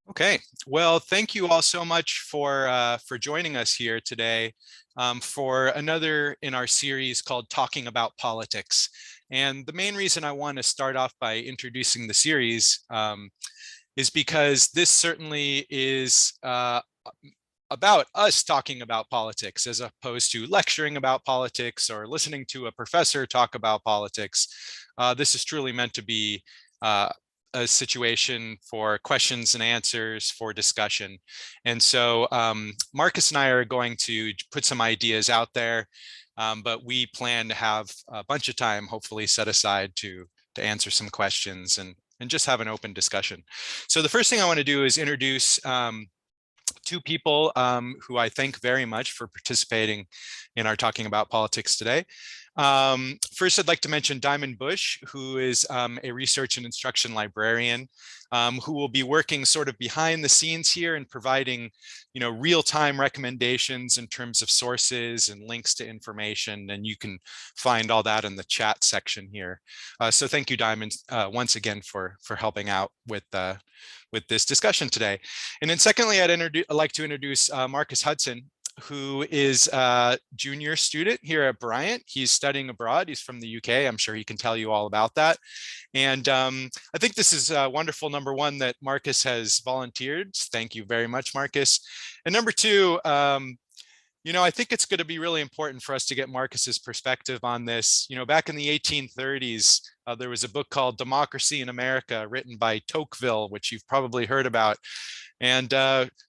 Okay, well, thank you all so much for joining us here today for another in our series called Talking About Politics. And the main reason I want to start off by introducing the series is because this certainly is about us talking about politics as opposed to lecturing about politics or listening to a professor talk about politics. This is truly meant to be a situation for questions and answers, for discussion. And so Marcus and I are going to put some ideas out there, but we plan to have a bunch of time hopefully set aside to answer some questions and just have an open discussion. So the first thing I want to do is introduce two people who I thank very much for participating in our Talking About Politics today. First, I'd like to mention Diamond Bush, who is a research and instruction librarian, who will be working sort of behind the scenes here and providing, real-time recommendations in terms of sources and links to information. And you can find all that in the chat section here. So thank you, Diamond, once again for helping out with this discussion today. And then secondly, I'd like to introduce Marcus Hudson, who is a junior student here at Bryant. He's studying abroad. He's from the UK. I'm sure he can tell you all about that. And I think this is wonderful, number one, that Marcus has volunteered. Thank you very much, Marcus. And number two, I think it's going to be really important for us to get Marcus's perspective on this. Back in the 1830s, there was a book called Democracy in America written by Tocqueville, which you've probably heard about. And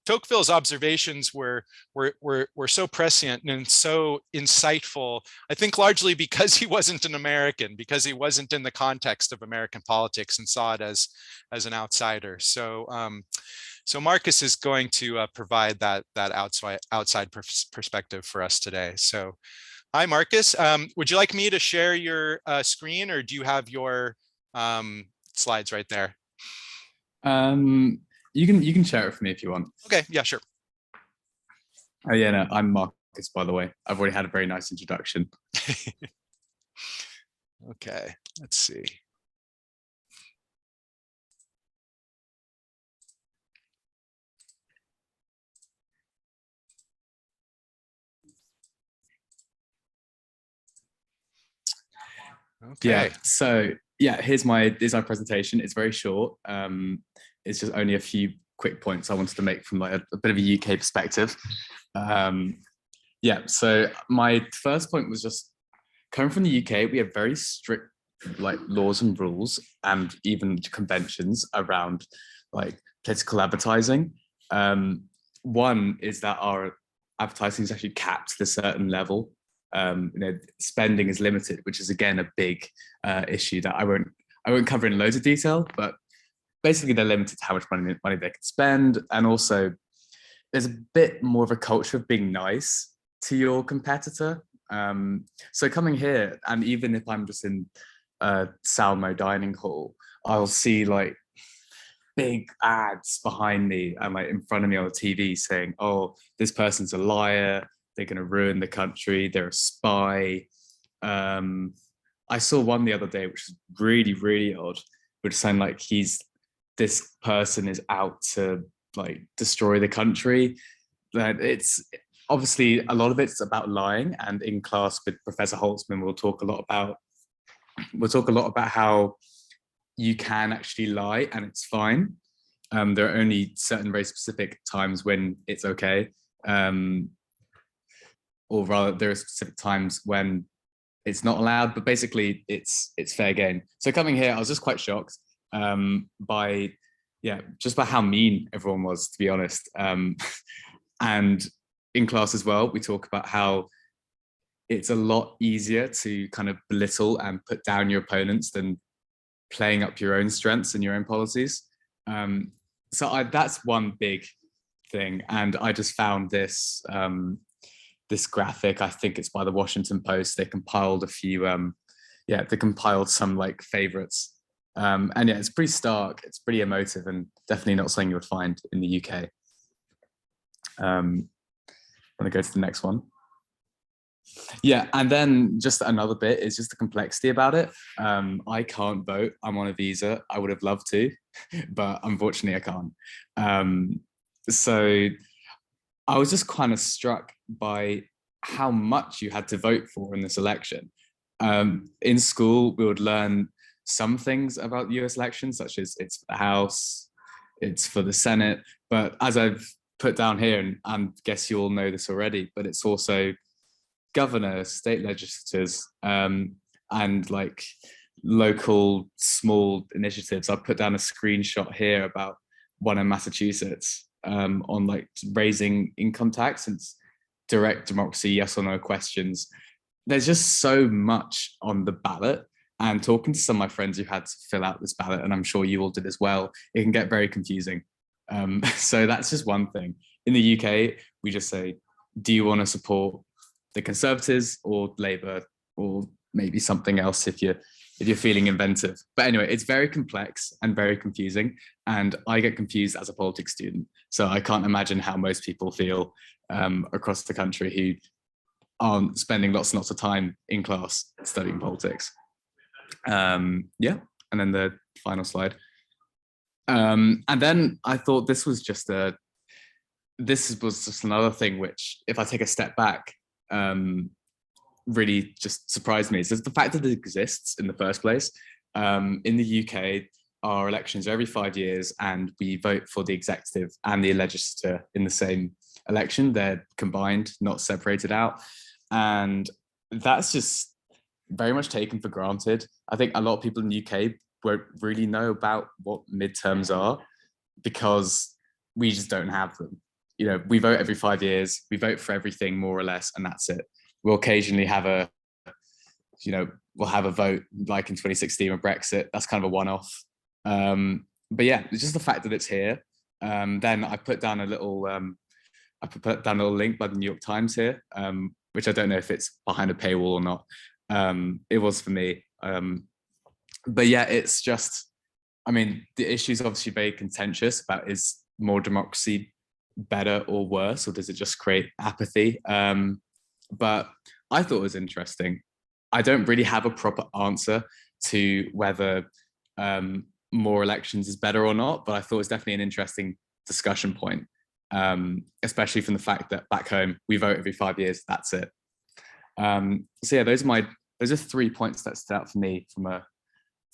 Tocqueville's observations were so prescient and so insightful, I think largely because he wasn't an American, because he wasn't in the context of American politics and saw it as an outsider. So Marcus is going to provide that outside perspective for us today. So hi, Marcus. Would you like me to share your screen, or do you have your slides right there? You can share it for me if you want. Okay, yeah, sure. Oh yeah, no, I'm Marcus, by the way. I've already had a very nice introduction. Okay, let's see. Okay. Yeah, so yeah, here's my presentation. It's very short. It's just only a few quick points I wanted to make from like a bit of a UK perspective. Yeah, so my first point was just coming from the UK, we have very strict like laws and rules and even conventions around like political advertising. One is that our advertising is actually capped at a certain level. Spending is limited, which is again a big issue that I won't cover in loads of detail, but basically they're limited to how much money they can spend. And also there's a bit more of a culture of being nice to your competitor. So coming here, and even if I'm just in Salmo dining hall, I'll see like big ads behind me and like in front of me on the TV saying, oh, this person's a liar, they're going to ruin the country, they're a spy. I saw one the other day which was really, really odd, which sounded like this person is out to like destroy the country. That it's obviously a lot of it's about lying, and in class with Professor Holtzman we'll talk a lot about how you can actually lie and it's fine. There are only certain very specific times when it's okay, or rather there are specific times when it's not allowed, but basically it's fair game. So coming here I was just quite shocked by how mean everyone was, to be honest. And in class as well, we talk about how it's a lot easier to kind of belittle and put down your opponents than playing up your own strengths and your own policies. So that's one big thing. And I just found this this graphic, I think it's by the Washington Post. They compiled a few, they compiled some like favorites. And yeah, it's pretty stark, it's pretty emotive, and definitely not something you would find in the UK. I'm gonna go to the next one. Yeah, and then just another bit is just the complexity about it. I can't vote. I'm on a visa. I would have loved to, but unfortunately I can't. So I was just kind of struck by how much you had to vote for in this election. In school, we would learn some things about US elections, such as it's for the House, it's for the Senate. But as I've put down here, and I guess you all know this already, but it's also governors, state legislators, and like local small initiatives. I put down a screenshot here about one in Massachusetts on like raising income tax and direct democracy, yes or no questions. There's just so much on the ballot. And talking to some of my friends who had to fill out this ballot, and I'm sure you all did as well, it can get very confusing. So that's just one thing. In the UK, we just say, do you want to support the Conservatives or Labour or maybe something else if you're feeling inventive. But anyway, it's very complex and very confusing, and I get confused as a politics student. So I can't imagine how most people feel across the country who aren't spending lots and lots of time in class studying politics. Yeah, and then the final slide. And then I thought this was just another thing which, if I take a step back, really just surprised me. So the fact that it exists in the first place. In the UK, our elections are every 5 years, and we vote for the executive and the legislature in the same election. They're combined, not separated out. And that's just very much taken for granted. I think a lot of people in the UK won't really know about what midterms are because we just don't have them. You know, we vote every 5 years, we vote for everything more or less, and that's it. We'll occasionally have we'll have a vote like in 2016 with Brexit. That's kind of a one-off. But yeah, it's just the fact that it's here. Then I put down a little link by the New York Times here, which I don't know if it's behind a paywall or not. It was for me. But yeah, it's just, I mean, the issue is obviously very contentious about, is more democracy better or worse, or does it just create apathy? But I thought it was interesting. I don't really have a proper answer to whether more elections is better or not, but I thought it was definitely an interesting discussion point, especially from the fact that back home we vote every 5 years. That's it. So yeah, those are 3 points that stood out for me from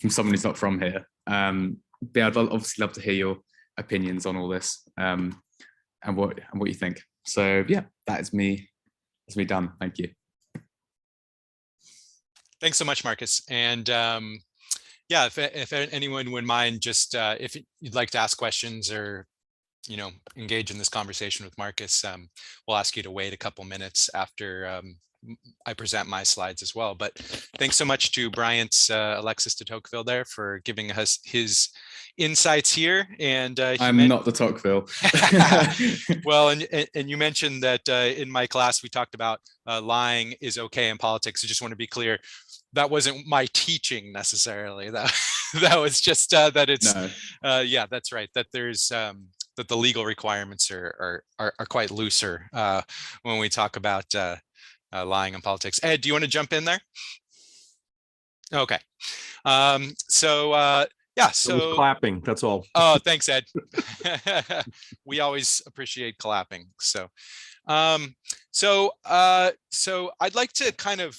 someone who's not from here. But yeah, I'd obviously love to hear your opinions on all this, and what you think. So yeah, that's me done. Thank you. Thanks so much, Marcus. And yeah, if anyone wouldn't mind, just if you'd like to ask questions or engage in this conversation with Marcus, we'll ask you to wait a couple minutes after I present my slides as well. But thanks so much to Bryant's Alexis de Tocqueville there for giving us his insights here. And I'm not the Tocqueville. Well, and you mentioned that in my class we talked about lying is okay in politics. I just want to be clear, that wasn't my teaching necessarily. That was just that it's no. Yeah, that's right. That there's that the legal requirements are quite looser when we talk about lying in politics. Ed, do you want to jump in there? Okay. Yeah, so clapping, that's all. Oh, thanks, Ed. We always appreciate clapping. So I'd like to kind of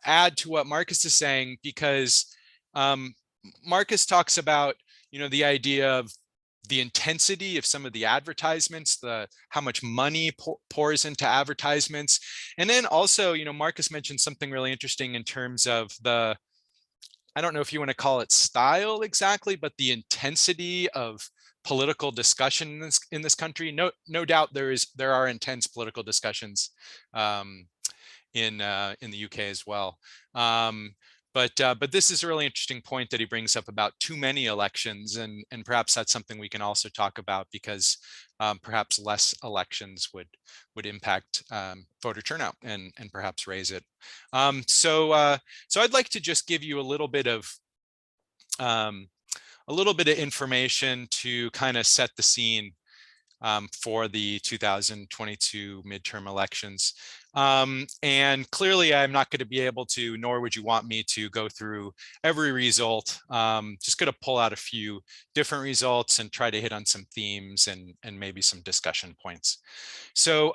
add to what Marcus is saying, because Marcus talks about the idea of the intensity of some of the advertisements, how much money pours into advertisements. And then also, Marcus mentioned something really interesting in terms of I don't know if you want to call it style exactly, but the intensity of political discussion in this country. No doubt there are intense political discussions in the UK as well. But this is a really interesting point that he brings up about too many elections, and perhaps that's something we can also talk about, because perhaps less elections would impact voter turnout and perhaps raise it. So I'd like to just give you a little bit of information to kind of set the scene for the 2022 midterm elections. And clearly, I'm not going to be able to, nor would you want me to, go through every result. Just going to pull out a few different results and try to hit on some themes and maybe some discussion points. So,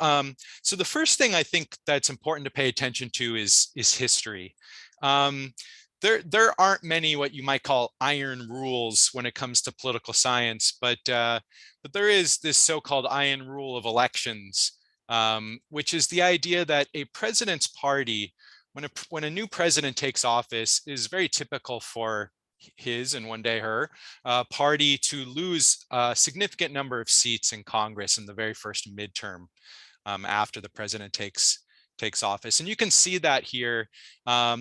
so the first thing I think that's important to pay attention to is history. There aren't many what you might call iron rules when it comes to political science, but there is this so-called iron rule of elections, which is the idea that a president's party, when a new president takes office, is very typical for his and one day her party to lose a significant number of seats in Congress in the very first midterm after the president takes office. And you can see that here.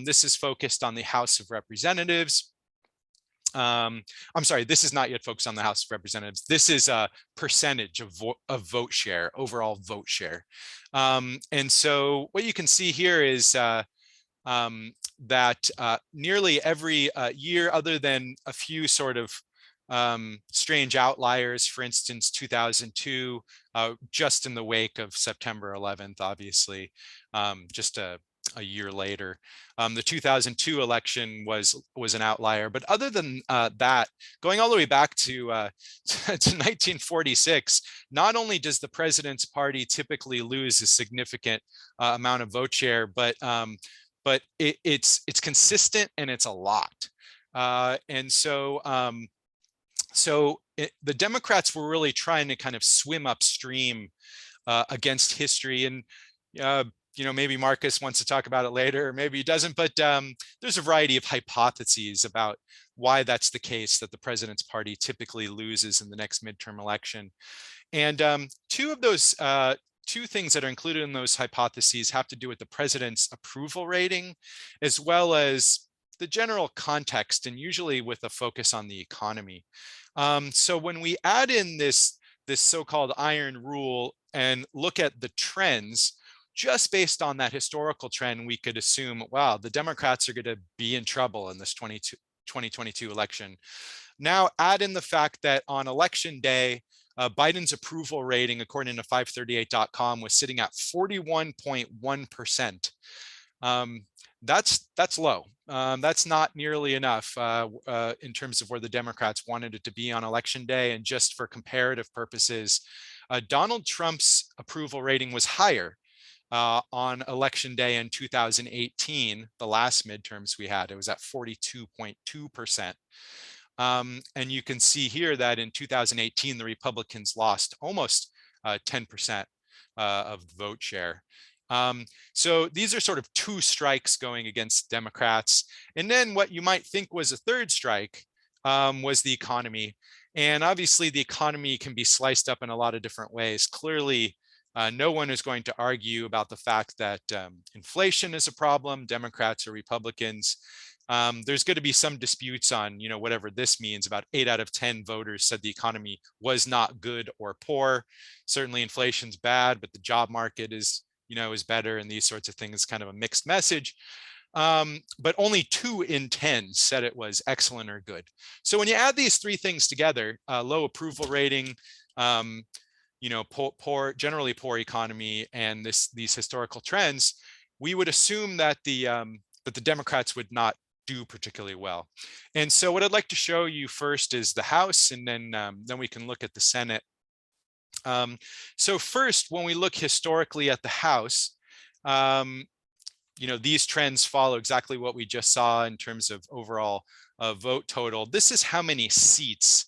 This is focused on the House of Representatives. I'm sorry, this is not yet focused on the House of Representatives. This is a percentage of vote share, overall vote share. And so what you can see here is that nearly every year, other than a few sort of strange outliers, for instance, 2002, just in the wake of September 11th, obviously, just a year later. The 2002 election was an outlier, but other than that, going all the way back to 1946, not only does the president's party typically lose a significant amount of vote share, but it's consistent and it's a lot. And so the Democrats were really trying to kind of swim upstream against history. And maybe Marcus wants to talk about it later, or maybe he doesn't, but there's a variety of hypotheses about why that's the case, that the president's party typically loses in the next midterm election. And two of those two things that are included in those hypotheses have to do with the president's approval rating, as well as the general context, and usually with a focus on the economy. So when we add in this so-called iron rule and look at the trends, just based on that historical trend, we could assume, wow, the Democrats are going to be in trouble in this 2022 election. Now add in the fact that on election day, Biden's approval rating, according to 538.com, was sitting at 41.1%. That's low. That's not nearly enough in terms of where the Democrats wanted it to be on election day. And just for comparative purposes, Donald Trump's approval rating was higher on election day in 2018, the last midterms we had. It was at 42.2%. And you can see here that in 2018, the Republicans lost almost 10% of the vote share. So these are sort of two strikes going against Democrats. And then what you might think was a third strike was the economy. And obviously the economy can be sliced up in a lot of different ways. Clearly, no one is going to argue about the fact that inflation is a problem, Democrats or Republicans. There's going to be some disputes on, whatever this means. About 8 out of 10 voters said the economy was not good or poor. Certainly inflation's bad, but the job market is better, and these sorts of things, kind of a mixed message. But only 2 in 10 said it was excellent or good. So when you add these three things together, low approval rating, generally poor economy, and these historical trends, we would assume that the Democrats would not do particularly well. And so what I'd like to show you first is the House, and then we can look at the Senate. So first, when we look historically at the House, these trends follow exactly what we just saw in terms of overall vote total. This is how many seats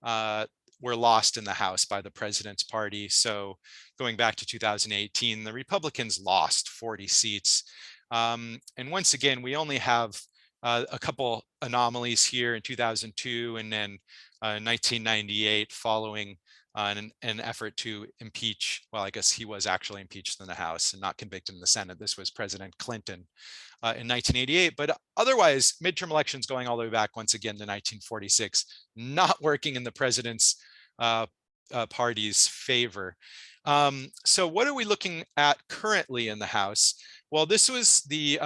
were lost in the House by the president's party. So going back to 2018, the Republicans lost 40 seats. And once again, we only have a couple anomalies here in 2002 and then 1998 following an effort to impeach. Well, I guess he was actually impeached in the House and not convicted in the Senate. This was President Clinton in 1988. But otherwise, midterm elections going all the way back once again to 1946, not working in the president's party's favor. So what are we looking at currently in the House? Well, this was the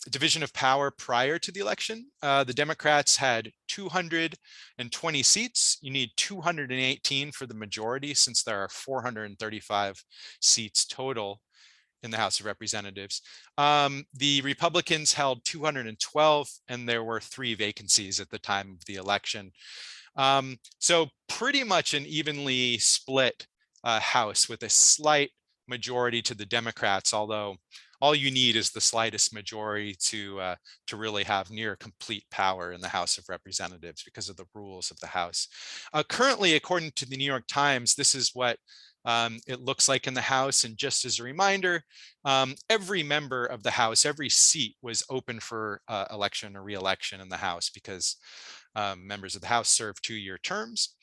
division of power prior to the election. The Democrats had 220 seats. You need 218 for the majority, since there are 435 seats total. in the House of Representatives. The Republicans held 212, and there were 3 vacancies at the time of the election. So pretty much an evenly split House with a slight majority to the Democrats, although all you need is the slightest majority to really have near complete power in the House of Representatives because of the rules of the House. Currently, according to the New York Times, this is what it looks like in the House. And just as a reminder, every member of the House, every seat was open for election or re-election in the House because members of the House serve 2-year terms.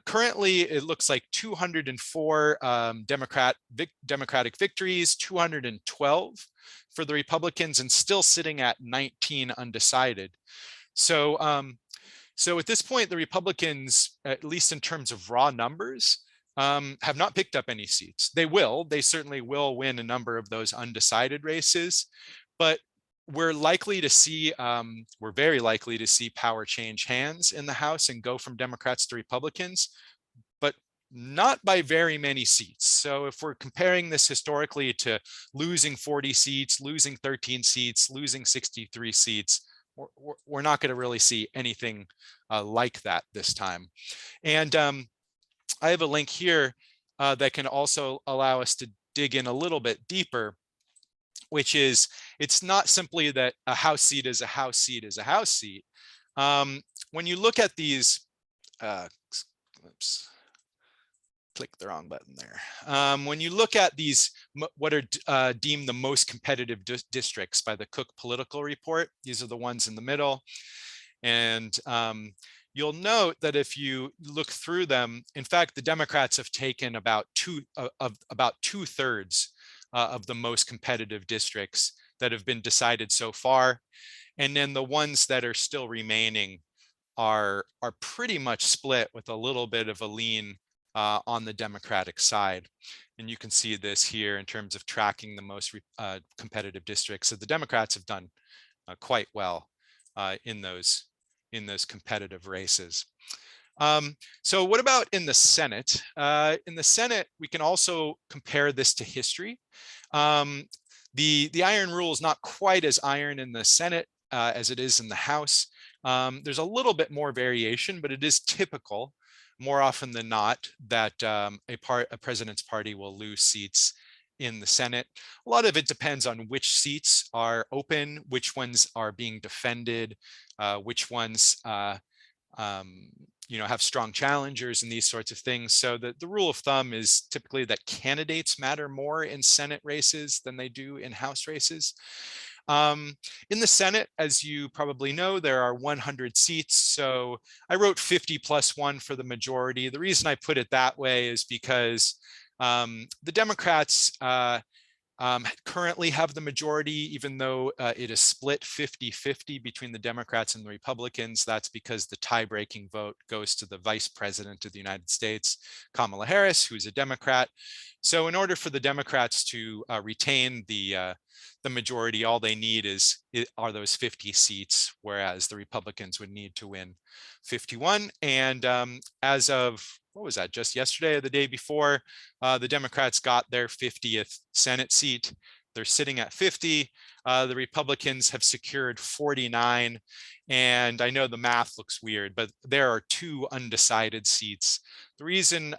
Currently, it looks like 204 Democratic victories, 212 for the Republicans, and still sitting at 19 undecided. So, so at this point, the Republicans, at least in terms of raw numbers, have not picked up any seats. They certainly will win a number of those undecided races, but we're very likely to see power change hands in the House and go from Democrats to Republicans, but not by very many seats. So if we're comparing this historically to losing 40 seats, losing 13 seats, losing 63 seats, we're not going to really see anything like that this time. And I have a link here that can also allow us to dig in a little bit deeper, which is, it's not simply that a House seat is a House seat is a House seat. When you look at these, oops, click the wrong button there. When you look at these, what are deemed the most competitive districts by the Cook Political Report, these are the ones in the middle. And you'll note that if you look through them, in fact, the Democrats have taken about two-thirds of the most competitive districts that have been decided so far. And then the ones that are still remaining are pretty much split with a little bit of a lean on the Democratic side. And you can see this here in terms of tracking the most competitive districts. So the Democrats have done quite well in those competitive races. So what about in the Senate? In the Senate, we can also compare this to history. The iron rule is not quite as iron in the Senate as it is in the House. There's a little bit more variation, but it is typical more often than not that a president's party will lose seats in the Senate. A lot of it depends on which seats are open, which ones are being defended, which ones have strong challengers and these sorts of things. So the rule of thumb is typically that candidates matter more in Senate races than they do in House races. In the Senate, as you probably know, there are 100 seats. So I wrote 50 plus 1 for the majority. The reason I put it that way is because the Democrats currently have the majority, even though it is split 50-50 between the Democrats and the Republicans. That's because the tie-breaking vote goes to the Vice President of the United States, Kamala Harris, who's a Democrat. So in order for the Democrats to retain the majority, all they need are those 50 seats, whereas the Republicans would need to win 51. And as of, what was that, just yesterday or the day before, the Democrats got their 50th Senate seat. They're sitting at 50. The Republicans have secured 49. And I know the math looks weird, but there are 2 undecided seats. The reason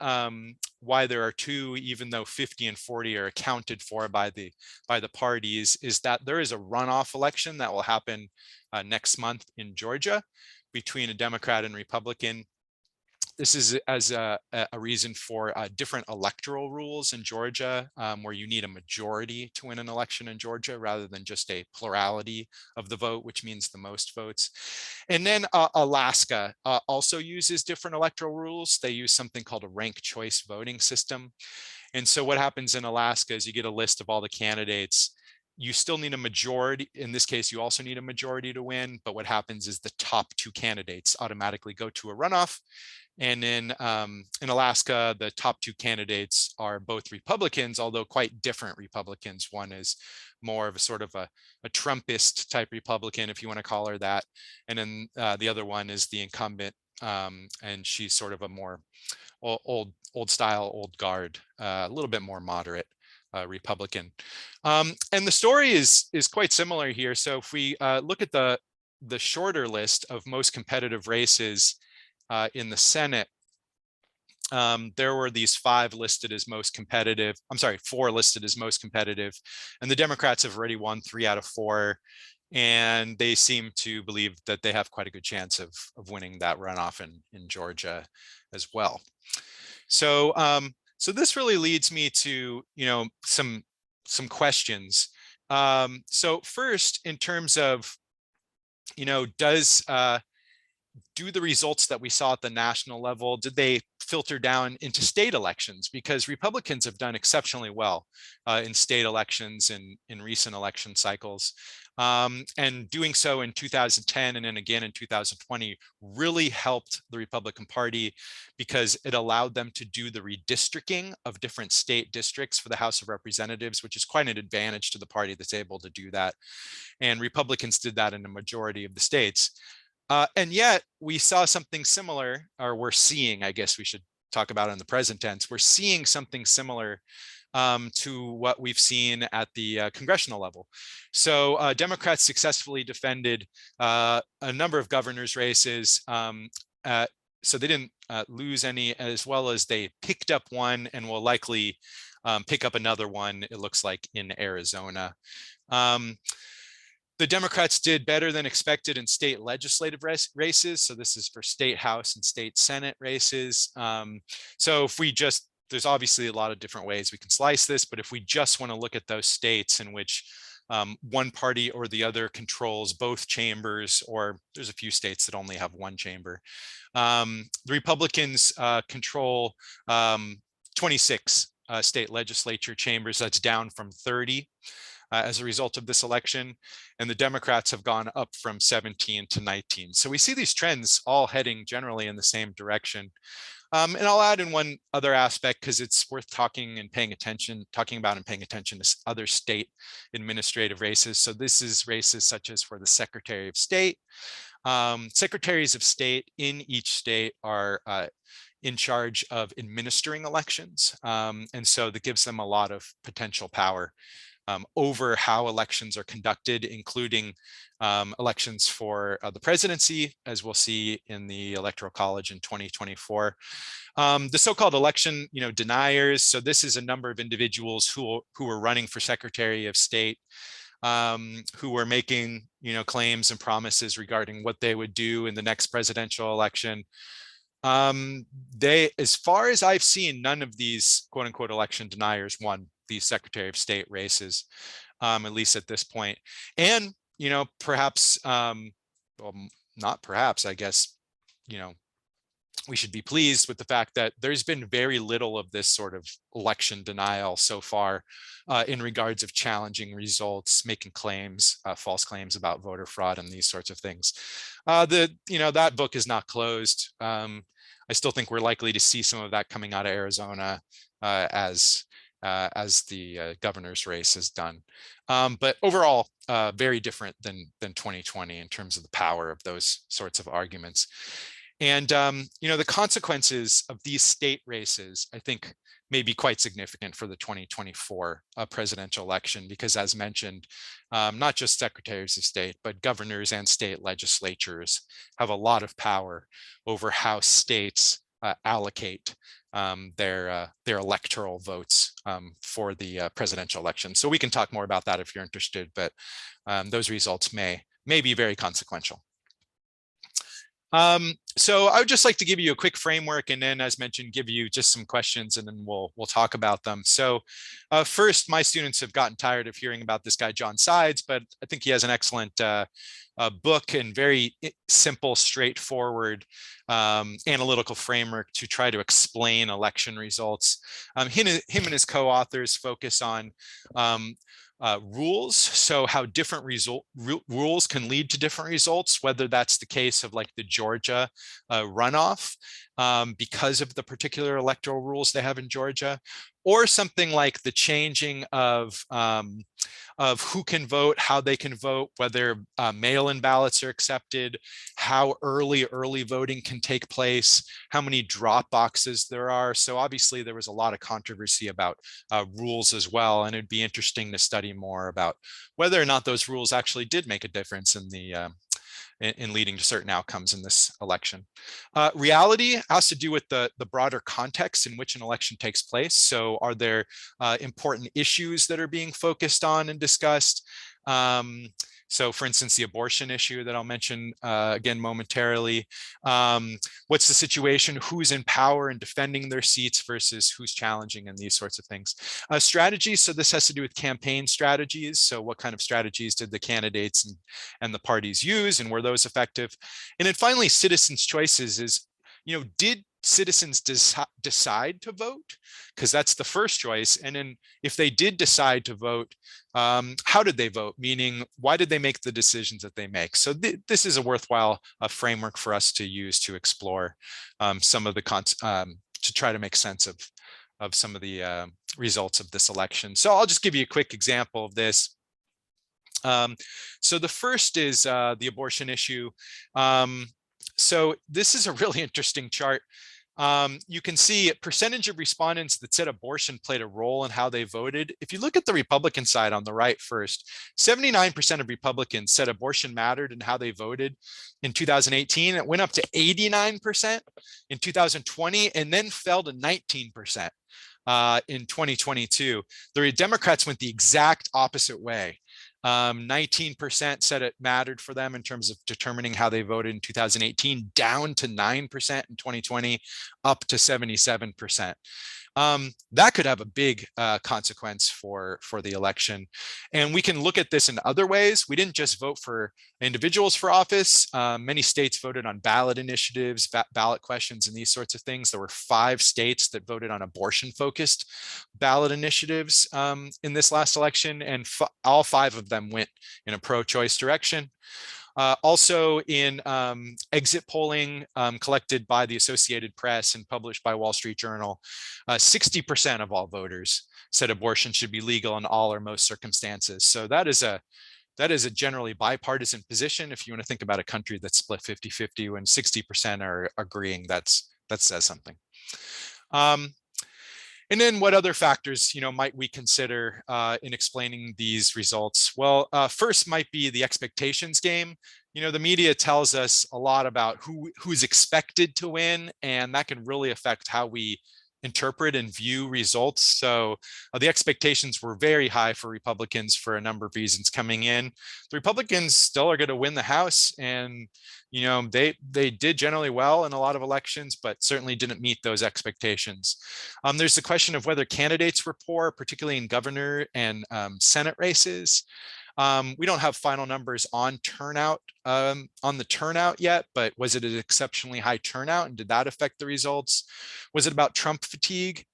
why there are 2, even though 50 and 40 are accounted for by the parties, is that there is a runoff election that will happen next month in Georgia between a Democrat and Republican. This is as a reason for different electoral rules in Georgia, where you need a majority to win an election in Georgia rather than just a plurality of the vote, which means the most votes. And then Alaska also uses different electoral rules. They use something called a ranked choice voting system. And so what happens in Alaska is you get a list of all the candidates. You still need a majority. In this case, you also need a majority to win. But what happens is the top 2 candidates automatically go to a runoff. And in Alaska, the top 2 candidates are both Republicans, although quite different Republicans. One is more of a sort of a Trumpist type Republican, if you want to call her that. And then the other one is the incumbent, and she's sort of a more old style, old guard, a little bit more moderate Republican. And the story is quite similar here. So if we look at the shorter list of most competitive races in the Senate, there were these five listed as most competitive. I'm sorry, four listed as most competitive, and the Democrats have already won 3 out of 4, and they seem to believe that they have quite a good chance of winning that runoff in Georgia as well. So so this really leads me to some questions. So first, in terms of does do the results that we saw at the national level, did they filter down into state elections? Because Republicans have done exceptionally well in state elections in recent election cycles. And doing so in 2010 and then again in 2020 really helped the Republican Party because it allowed them to do the redistricting of different state districts for the House of Representatives, which is quite an advantage to the party that's able to do that. And Republicans did that in a majority of the states. And yet we saw something similar, or we're seeing, I guess we should talk about it in the present tense, we're seeing something similar to what we've seen at the congressional level. So Democrats successfully defended a number of governor's races. So they didn't lose any, as well as they picked up one and will likely pick up another one, it looks like, in Arizona. The Democrats did better than expected in state legislative races. So this is for state House and state Senate races. So if we just, there's obviously a lot of different ways we can slice this, but if we just want to look at those states in which one party or the other controls both chambers, or there's a few states that only have one chamber, the Republicans control 26 state legislature chambers. That's down from 30. As a result of this election, and the Democrats have gone up from 17 to 19. So we see these trends all heading generally in the same direction. And I'll add in one other aspect because it's worth talking about and paying attention to other state administrative races. So this is races such as for the Secretary of State. Secretaries of State in each state are in charge of administering elections. And so that gives them a lot of potential power over how elections are conducted, including elections for the presidency, as we'll see in the Electoral College in 2024. The so-called election deniers. So this is a number of individuals who are running for Secretary of State, who were making claims and promises regarding what they would do in the next presidential election. As far as I've seen, none of these quote unquote election deniers won these Secretary of State races, at least at this point. And, perhaps, well, not perhaps, I guess, we should be pleased with the fact that there's been very little of this sort of election denial so far in regards of challenging results, making claims, false claims about voter fraud and these sorts of things. That book is not closed. I still think we're likely to see some of that coming out of Arizona as the governor's race is done. But overall, very different than 2020 in terms of the power of those sorts of arguments. And, the consequences of these state races, I think, may be quite significant for the 2024 presidential election, because as mentioned, not just secretaries of state, but governors and state legislatures have a lot of power over how states allocate their electoral votes for the presidential election. So we can talk more about that if you're interested, but those results may be very consequential. So I would just like to give you a quick framework, and then, as mentioned, give you just some questions, and then we'll talk about them. So first, my students have gotten tired of hearing about this guy, John Sides, but I think he has an excellent book and very simple, straightforward analytical framework to try to explain election results. Him and his co-authors focus on rules, so how different rules can lead to different results, whether that's the case of like the Georgia runoff because of the particular electoral rules they have in Georgia, or something like the changing of who can vote, how they can vote, whether mail-in ballots are accepted, how early voting can take place, how many drop boxes there are. So obviously there was a lot of controversy about rules as well, and it'd be interesting to study more about whether or not those rules actually did make a difference in the in leading to certain outcomes in this election. Reality has to do with the broader context in which an election takes place. So are there important issues that are being focused on and discussed? So for instance, the abortion issue that I'll mention again momentarily. What's the situation? Who's in power and defending their seats versus who's challenging, and these sorts of things. Strategies, so this has to do with campaign strategies. So what kind of strategies did the candidates and the parties use, and were those effective? And then finally, citizens' choices is, did citizens decide to vote? Because that's the first choice. And then if they did decide to vote, how did they vote? Meaning, why did they make the decisions that they make? So this is a worthwhile framework for us to use to explore some of the to try to make sense of some of the results of this election. So I'll just give you a quick example of this. So the first is the abortion issue. So this is a really interesting chart. You can see a percentage of respondents that said abortion played a role in how they voted. If you look at the Republican side on the right first, 79% of Republicans said abortion mattered in how they voted in 2018. It went up to 89% in 2020 and then fell to 19% in 2022. The Democrats went the exact opposite way. 19% said it mattered for them in terms of determining how they voted in 2018, down to 9% in 2020, up to 77%. That could have a big consequence for the election. And we can look at this in other ways. We didn't just vote for individuals for office. Many states voted on ballot initiatives, ballot questions, and these sorts of things. There were 5 states that voted on abortion-focused ballot initiatives in this last election, and all 5 of them went in a pro-choice direction. Also in exit polling collected by the Associated Press and published by Wall Street Journal, 60% of all voters said abortion should be legal in all or most circumstances. So that is a generally bipartisan position. If you want to think about a country that's split 50-50 when 60% are agreeing, that says something. And then what other factors, might we consider in explaining these results? Well, first might be the expectations game. The media tells us a lot about who's expected to win, and that can really affect how we interpret and view results. So the expectations were very high for Republicans for a number of reasons coming in. The Republicans still are going to win the House, and they did generally well in a lot of elections, but certainly didn't meet those expectations. There's the question of whether candidates were poor, particularly in governor and Senate races. We don't have final numbers on turnout, on the turnout yet, but was it an exceptionally high turnout, and did that affect the results? Was it about Trump fatigue?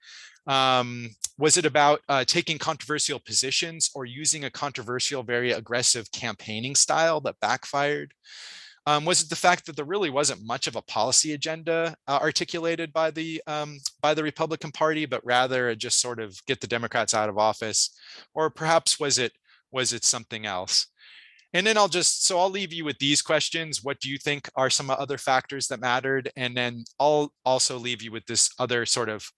Was it about taking controversial positions or using a controversial, very aggressive campaigning style that backfired? Was it the fact that there really wasn't much of a policy agenda articulated by the Republican Party, but rather just sort of get the Democrats out of office? Or perhaps was it something else? And then I'll leave you with these questions. What do you think are some other factors that mattered? And then I'll also leave you with this other sort of,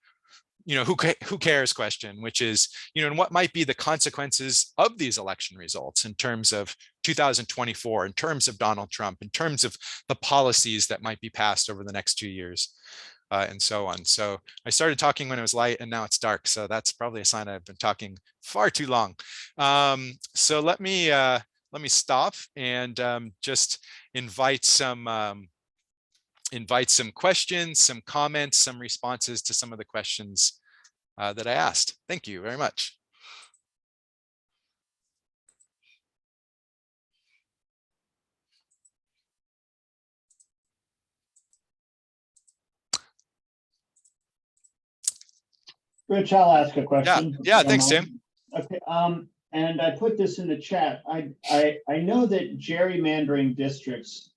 who cares question, which is, and what might be the consequences of these election results in terms of 2024, in terms of Donald Trump, in terms of the policies that might be passed over the next 2 years, and so on. So I started talking when it was light and now it's dark. So that's probably a sign I've been talking far too long. So let me stop and just invite some questions, some comments, some responses to some of the questions that I asked. Thank you very much. Rich, I'll ask a question. Yeah, thanks, Tim. Okay, and I put this in the chat. I know that gerrymandering districts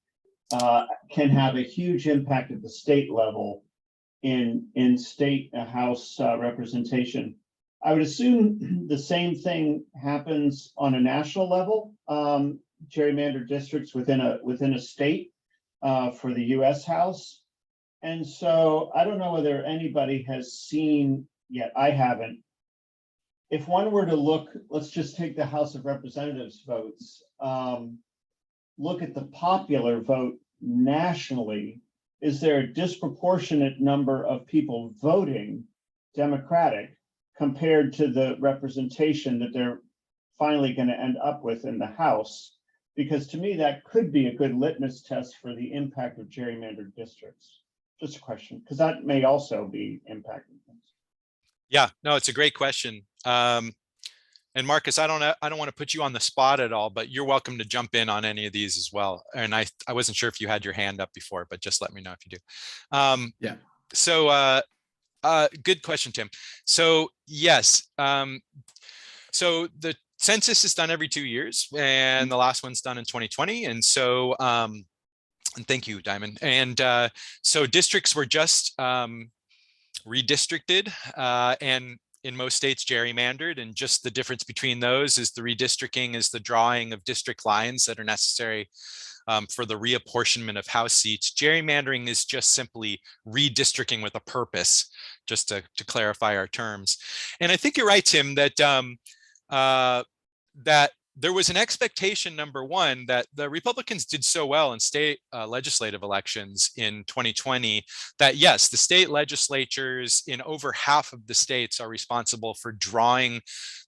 can have a huge impact at the state level in state house representation. I would assume the same thing happens on a national level, gerrymandered districts within a state for the U.S. House. And so I don't know whether anybody has seen yet. I haven't. If one were to look, let's just take the House of Representatives votes, look at the popular vote nationally. Is there a disproportionate number of people voting Democratic compared to the representation that they're finally going to end up with in the House? Because to me, that could be a good litmus test for the impact of gerrymandered districts. Just a question, because that may also be impacting things. Yeah, no, it's a great question. And Marcus, I don't want to put you on the spot at all, but you're welcome to jump in on any of these as well. And I wasn't sure if you had your hand up before, but just let me know if you do. Yeah. So good question, Tim. So yes, so the census is done every 2 years, and the last one's done in 2020. And so, and thank you, Diamond. And so districts were just redistricted, and in most states gerrymandered, and just the difference between those is the redistricting is the drawing of district lines that are necessary for the reapportionment of House seats. Gerrymandering is just simply redistricting with a purpose, just to clarify our terms. And I think you're right, Tim, that that there was an expectation, number one, that the Republicans did so well in state legislative elections in 2020 that yes, the state legislatures in over half of the states are responsible for drawing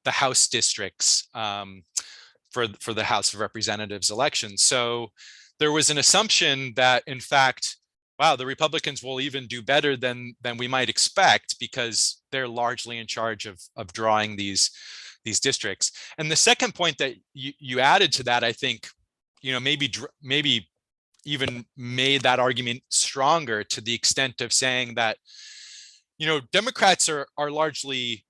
the House districts for the House of Representatives elections. So there was an assumption that, in fact, wow, the Republicans will even do better than we might expect because they're largely in charge of drawing these districts. And the second point that you added to that, I think, maybe even made that argument stronger to the extent of saying that, Democrats are largely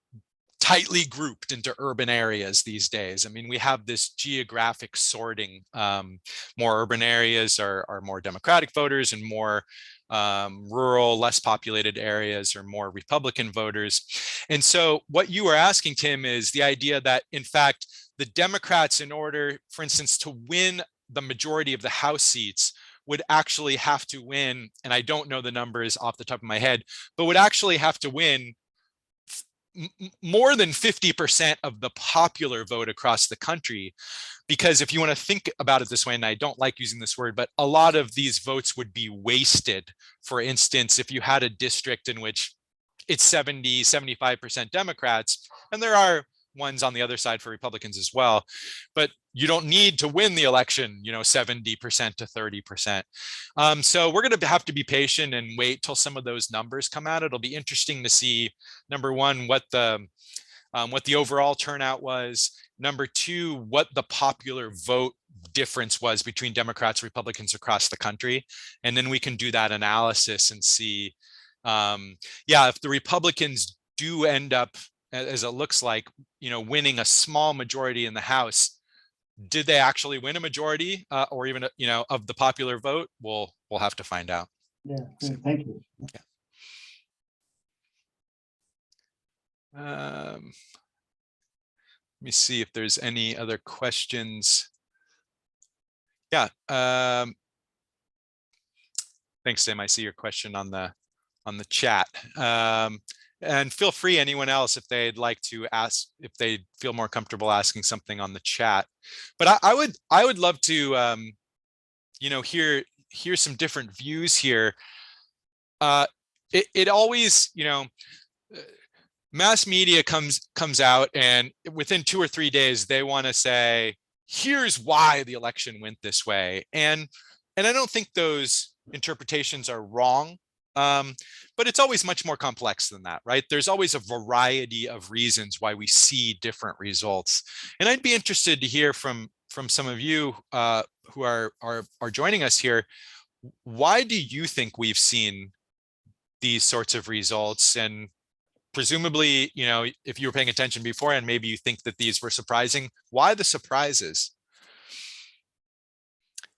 tightly grouped into urban areas these days. I mean, we have this geographic sorting. More urban areas are more Democratic voters, and more rural, less populated areas are more Republican voters. And so what you are asking, Tim, is the idea that, in fact, the Democrats, in order, for instance, to win the majority of the House seats, would actually have to win, and I don't know the numbers off the top of my head, but would actually have to win more than 50% of the popular vote across the country. Because if you want to think about it this way, and I don't like using this word, but a lot of these votes would be wasted. For instance, if you had a district in which it's 70, 75% Democrats, and there are ones on the other side for Republicans as well, but you don't need to win the election, 70% to 30%. So we're going to have to be patient and wait till some of those numbers come out. It'll be interesting to see, number one, what the overall turnout was. Number two, what the popular vote difference was between Democrats and Republicans across the country. And then we can do that analysis and see, if the Republicans do end up, as it looks like, winning a small majority in the House, did they actually win a majority or even, of the popular vote? We'll have to find out. Yeah, thank you. Let me see if there's any other questions. Yeah. Thanks, Tim. I see your question on the chat. And feel free, anyone else, if they'd like to ask, if they feel more comfortable asking something on the chat. But I would love to, hear some different views here. It always, mass media comes out, and within 2 or 3 days, they want to say, here's why the election went this way. And I don't think those interpretations are wrong. But it's always much more complex than that, right? There's always a variety of reasons why we see different results. And I'd be interested to hear from some of you who are joining us here. Why do you think we've seen these sorts of results? And presumably, if you were paying attention before, and maybe you think that these were surprising, why the surprises?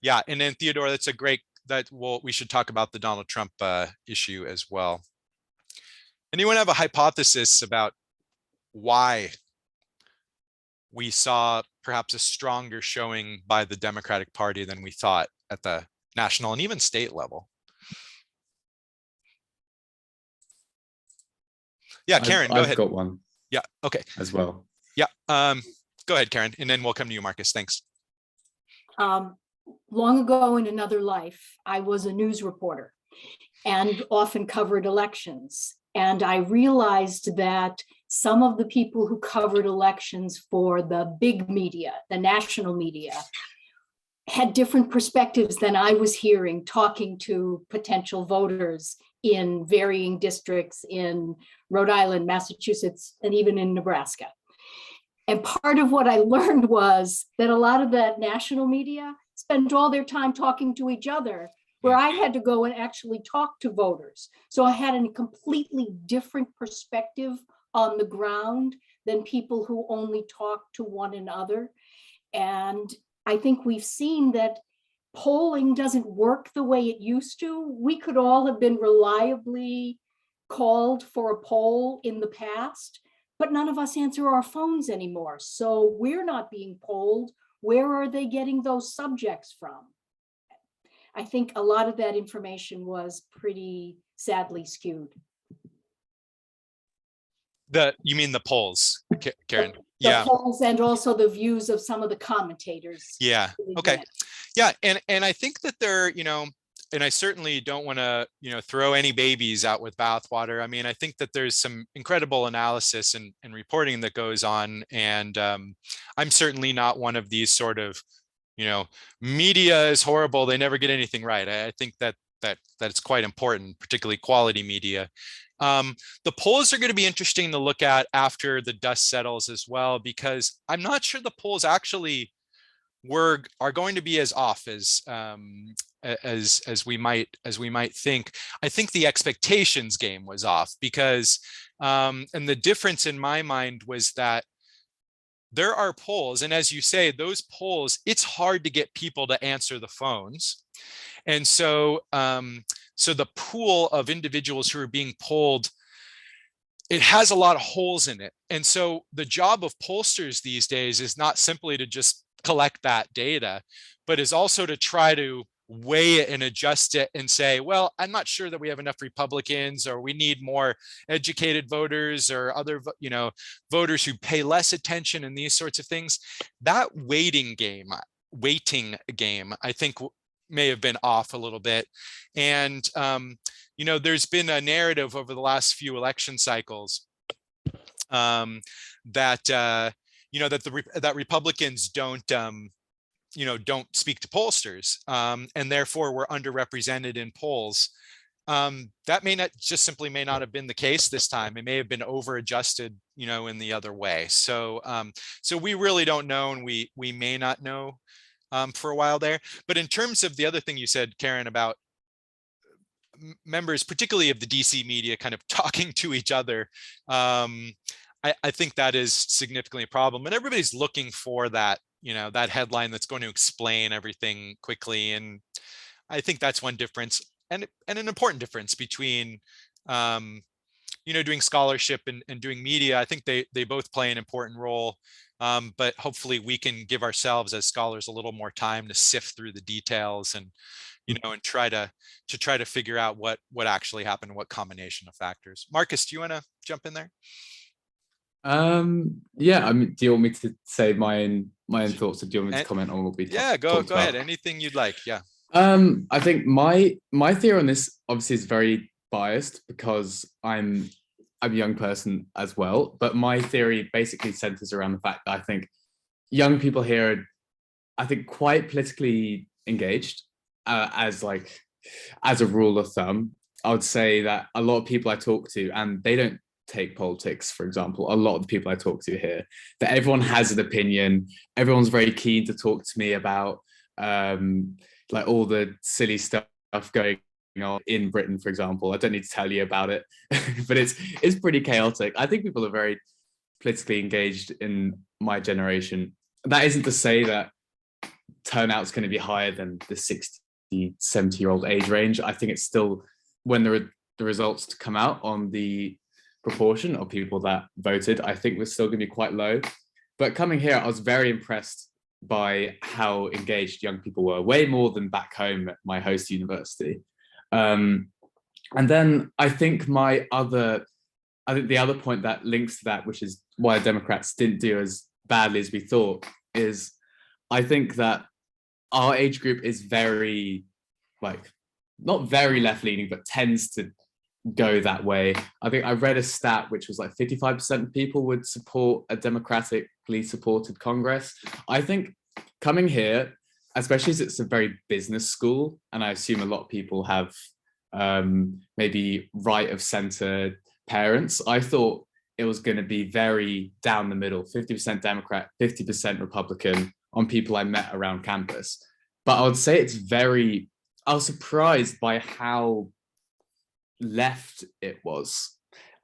Yeah, and then Theodore, that's a great, we should talk about the Donald Trump issue as well. Anyone have a hypothesis about why we saw perhaps a stronger showing by the Democratic Party than we thought at the national and even state level. Yeah, Karen, go I've ahead. got one. Yeah, okay. As well. Yeah, go ahead, Karen, and then we'll come to you, Marcus. Thanks. Long ago in another life, I was a news reporter and often covered elections. And I realized that some of the people who covered elections for the big media, the national media, had different perspectives than I was hearing talking to potential voters in varying districts in Rhode Island, Massachusetts, and even in Nebraska. And part of what I learned was that a lot of that national media spent all their time talking to each other, where I had to go and actually talk to voters. So I had a completely different perspective on the ground than people who only talk to one another. And I think we've seen that polling doesn't work the way it used to. We could all have been reliably called for a poll in the past, but none of us answer our phones anymore. So we're not being polled. Where are they getting those subjects from? I think a lot of that information was pretty sadly skewed. You mean the polls, Karen? The polls and also the views of some of the commentators. Yeah. Okay. Yeah, and I think that they're, and I certainly don't want to, throw any babies out with bathwater. I mean, I think that there's some incredible analysis and reporting that goes on, and I'm certainly not one of these sort of, media is horrible, they never get anything right. I think that it's quite important, particularly quality media. The polls are going to be interesting to look at after the dust settles as well, because I'm not sure the polls actually are going to be as off as we might think. I think the expectations game was off because and the difference in my mind was that there are polls, and as you say, those polls, it's hard to get people to answer the phones. And so so the pool of individuals who are being polled, it has a lot of holes in it. And so the job of pollsters these days is not simply to just collect that data, but is also to try to weigh it and adjust it and say, well, I'm not sure that we have enough Republicans, or we need more educated voters, or other, voters who pay less attention, and these sorts of things. That weighting game, I think may have been off a little bit. And, there's been a narrative over the last few election cycles that Republicans don't speak to pollsters, and therefore we're underrepresented in polls. That simply may not have been the case this time. It may have been over adjusted, in the other way. So so we really don't know, and we may not know for a while there. But in terms of the other thing you said, Karen, about members, particularly of the DC media, kind of talking to each other, I think that is significantly a problem, and everybody's looking for that, that headline that's going to explain everything quickly. And I think that's one difference, and an important difference between, doing scholarship and doing media. I think they both play an important role, but hopefully we can give ourselves as scholars a little more time to sift through the details and, and try to figure out what actually happened, what combination of factors. Marcus, do you want to jump in there? Yeah, I mean, do you want me to say my own thoughts, or do you want me to comment on what we go ahead, anything you'd like. Yeah. I think my theory on this obviously is very biased because I'm a young person as well, but my theory basically centers around the fact that I think young people here are, I think, quite politically engaged, as a rule of thumb. I would say that a lot of people I talk to, and they don't take politics, for example, a lot of the people I talk to here, that everyone has an opinion. Everyone's very keen to talk to me about all the silly stuff going on in Britain, for example. I don't need to tell you about it, but it's pretty chaotic. I think people are very politically engaged in my generation. That isn't to say that turnout's going to be higher than the 60, 70-year-old age range. I think it's still, when the results come out on the proportion of people that voted, I think was still going to be quite low. But coming here, I was very impressed by how engaged young people were, way more than back home at my host university. And then I think the other point that links to that, which is why Democrats didn't do as badly as we thought, is I think that our age group is very, like, not very left-leaning, but tends to go that way. I think I read a stat which was like 55% of people would support a democratically supported Congress. I think coming here, especially as it's a very business school, and I assume a lot of people have maybe right of center parents, I thought it was going to be very down the middle, 50% Democrat, 50% Republican on people I met around campus. But I would say I was surprised by how left it was.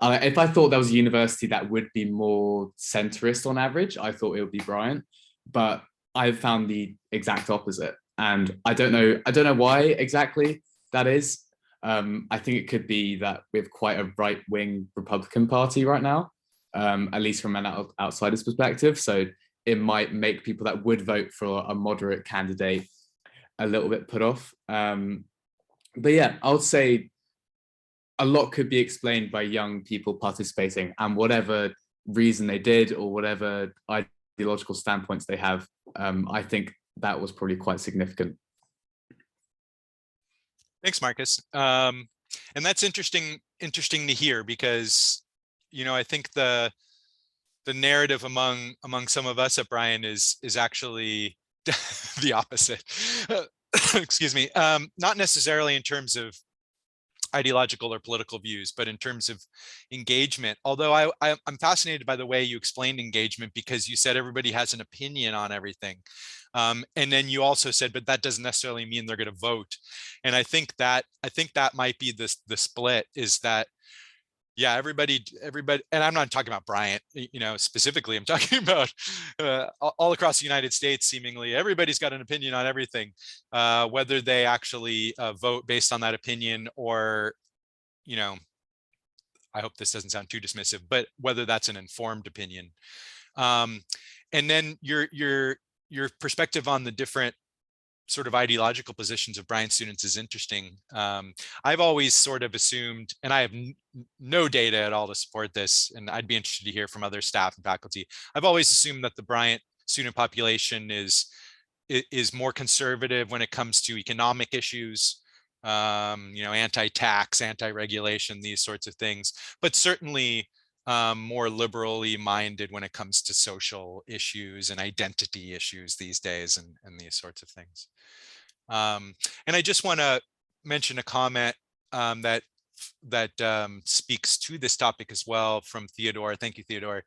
If I thought there was a university that would be more centrist on average, I thought it would be Bryant, but I found the exact opposite. And I don't know why exactly that is. I think it could be that we have quite a right-wing Republican Party right now, at least from an outsider's perspective. So it might make people that would vote for a moderate candidate a little bit put off. But yeah, I would say a lot could be explained by young people participating, and whatever reason they did or whatever ideological standpoints they have, I think that was probably quite significant. Thanks, Marcus. And that's interesting to hear, because, you know, I think the narrative among some of us at Bryan is actually the opposite. Excuse me. Not necessarily in terms of ideological or political views, but in terms of engagement. Although I'm fascinated by the way you explained engagement, because you said everybody has an opinion on everything. And then you also said, but that doesn't necessarily mean they're going to vote. And I think that might be the split, is that, yeah, everybody, and I'm not talking about Bryant, you know, specifically, I'm talking about all across the United States, seemingly everybody's got an opinion on everything, whether they actually vote based on that opinion, or, you know, I hope this doesn't sound too dismissive, but whether that's an informed opinion. And then your perspective on the different sort of ideological positions of Bryan students is interesting. I've always sort of assumed, and I have no data at all to support this, and I'd be interested to hear from other staff and faculty. I've always assumed that the Bryant student population is more conservative when it comes to economic issues, you know, anti-tax, anti-regulation, these sorts of things, but certainly more liberally minded when it comes to social issues and identity issues these days, and these sorts of things. And I just want to mention a comment that speaks to this topic as well, from Theodore. Thank you, Theodore.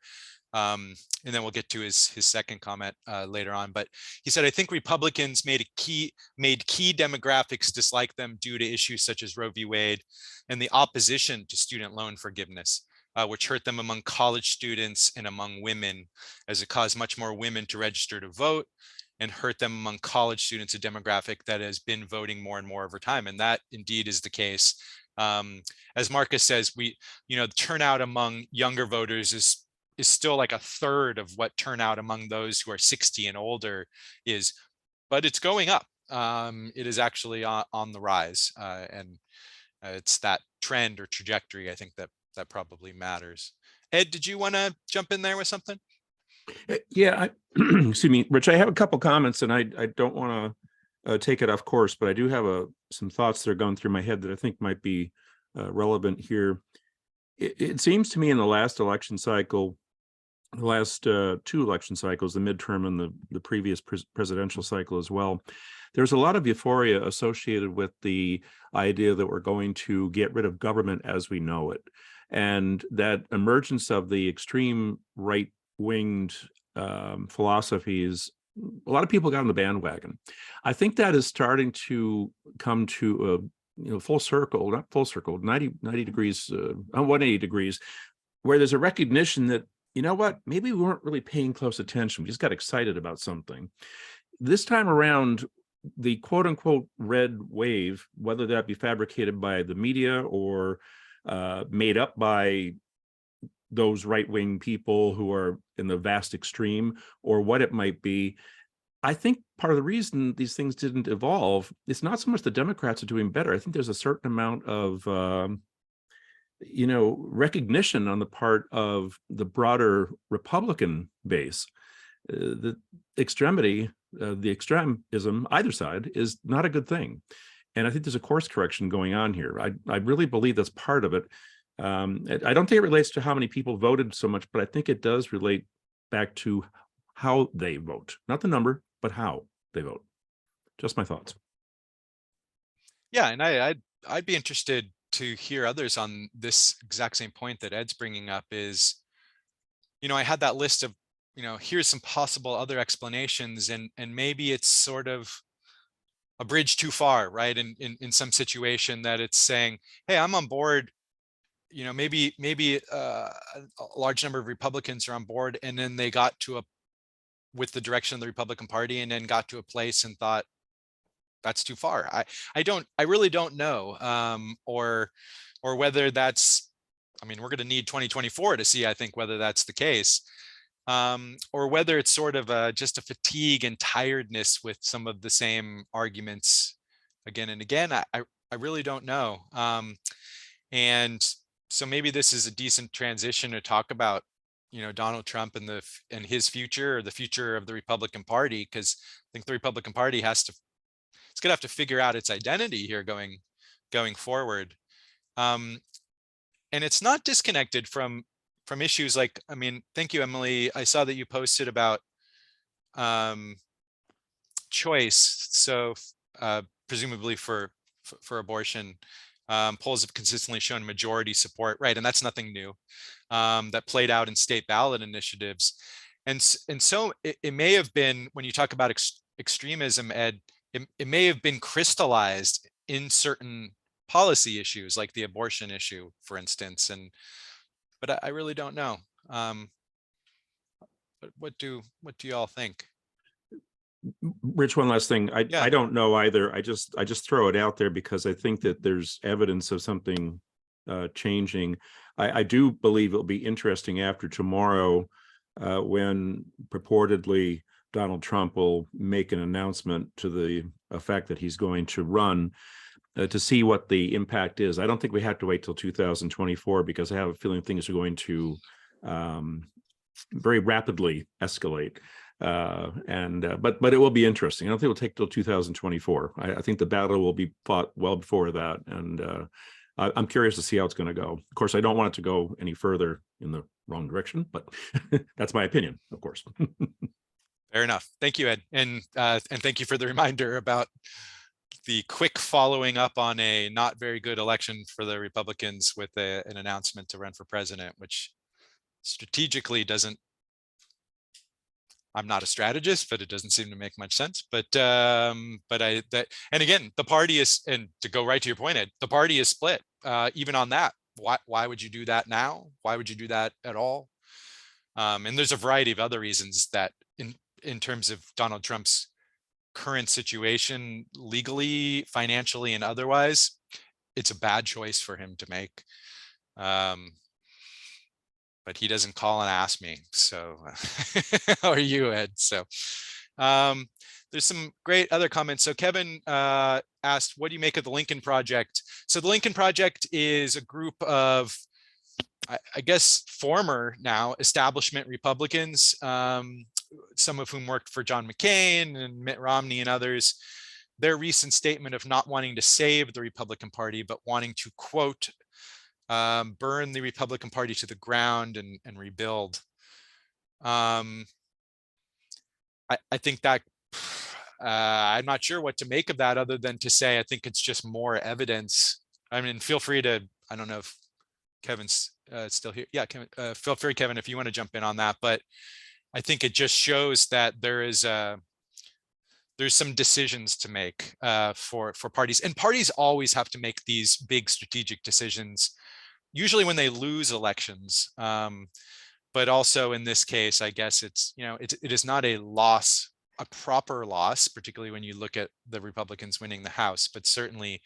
And then we'll get to his second comment later on. But he said, I think Republicans made key demographics dislike them due to issues such as Roe v. Wade and the opposition to student loan forgiveness, which hurt them among college students and among women, as it caused much more women to register to vote, and hurt them among college students, a demographic that has been voting more and more over time. And that indeed is the case. As Marcus says, turnout among younger voters is still like a third of what turnout among those who are 60 and older is, but it's going up. It is actually on the rise, and it's that trend or trajectory, I think, that probably matters. Ed, did you want to jump in there with something? Yeah, excuse me, Rich, I have a couple comments, and I don't want to take it off course, but I do have some thoughts that are going through my head that I think might be relevant here. It seems to me in the last election cycle, the last two election cycles, the midterm and the previous presidential cycle as well, there's a lot of euphoria associated with the idea that we're going to get rid of government as we know it. And that emergence of the extreme right-winged philosophies, a lot of people got on the bandwagon. I think that is starting to come to a full circle, not full circle, 90 degrees, 180 degrees, where there's a recognition that, you know what, maybe we weren't really paying close attention. We just got excited about something. This time around, the quote unquote red wave, whether that be fabricated by the media or made up by those right-wing people who are in the vast extreme, or what it might be. I think part of the reason these things didn't evolve, it's not so much the Democrats are doing better. I think there's a certain amount of recognition on the part of the broader Republican base. The extremism, either side, is not a good thing. And I think there's a course correction going on here. I really believe that's part of it. I don't think it relates to how many people voted so much, but I think it does relate back to how they vote, not the number, but how they vote. Just my thoughts. Yeah, and I'd be interested to hear others on this exact same point that Ed's bringing up. Is, I had that list of, here's some possible other explanations, and maybe it's sort of a bridge too far, right? In some situation that it's saying, hey, I'm on board. Maybe a large number of Republicans are on board, and then they got to with the direction of the Republican Party, and then got to a place and thought, that's too far. I really don't know, or whether that's, we're going to need 2024 to see, I think, whether that's the case, or whether it's sort of just a fatigue and tiredness with some of the same arguments again and again. I really don't know. And so maybe this is a decent transition to talk about, Donald Trump and his future, or the future of the Republican Party, because I think the Republican Party it's going to have to figure out its identity here going forward. And it's not disconnected from issues like, thank you, Emily. I saw that you posted about choice. So presumably for abortion, polls have consistently shown majority support, right? And that's nothing new. That played out in state ballot initiatives. And so it may have been, when you talk about extremism, Ed, it may have been crystallized in certain policy issues, like the abortion issue, for instance. But I really don't know. But what do you all think? Rich, one last thing. Yeah. I don't know either. I just throw it out there because I think that there's evidence of something changing. I do believe it'll be interesting after tomorrow, when purportedly Donald Trump will make an announcement to the effect that he's going to run, to see what the impact is. I don't think we have to wait till 2024, because I have a feeling things are going to very rapidly escalate. But it will be interesting. I don't think it'll take till 2024. I think the battle will be fought well before that, and I'm curious to see how it's going to go. Of course, I don't want it to go any further in the wrong direction, but that's my opinion, of course. Fair enough. Thank you, Ed, and thank you for the reminder about the quick following up on a not very good election for the Republicans with an announcement to run for president, which strategically doesn't. I'm not a strategist, but it doesn't seem to make much sense. And again, the party is, and to go right to your point, Ed, the party is split even on that. Why would you do that now? Why would you do that at all? And there's a variety of other reasons that in terms of Donald Trump's current situation, legally, financially, and otherwise, it's a bad choice for him to make. But he doesn't call and ask me, so or you, Ed. So there's some great other comments. So Kevin asked, what do you make of the Lincoln Project? So the Lincoln Project is a group of, I guess, former now establishment Republicans, some of whom worked for John McCain and Mitt Romney and others. Their recent statement of not wanting to save the Republican Party, but wanting to, quote, burn the Republican Party to the ground and rebuild. I think that I'm not sure what to make of that, other than to say I think it's just more evidence. Feel free to, I don't know if Kevin's still here. Yeah, Kevin, feel free, Kevin, if you want to jump in on that. But I think it just shows that there's some decisions to make for parties, and parties always have to make these big strategic decisions, usually when they lose elections. But also in this case, I guess it is not a loss, a proper loss, particularly when you look at the Republicans winning the House, but certainly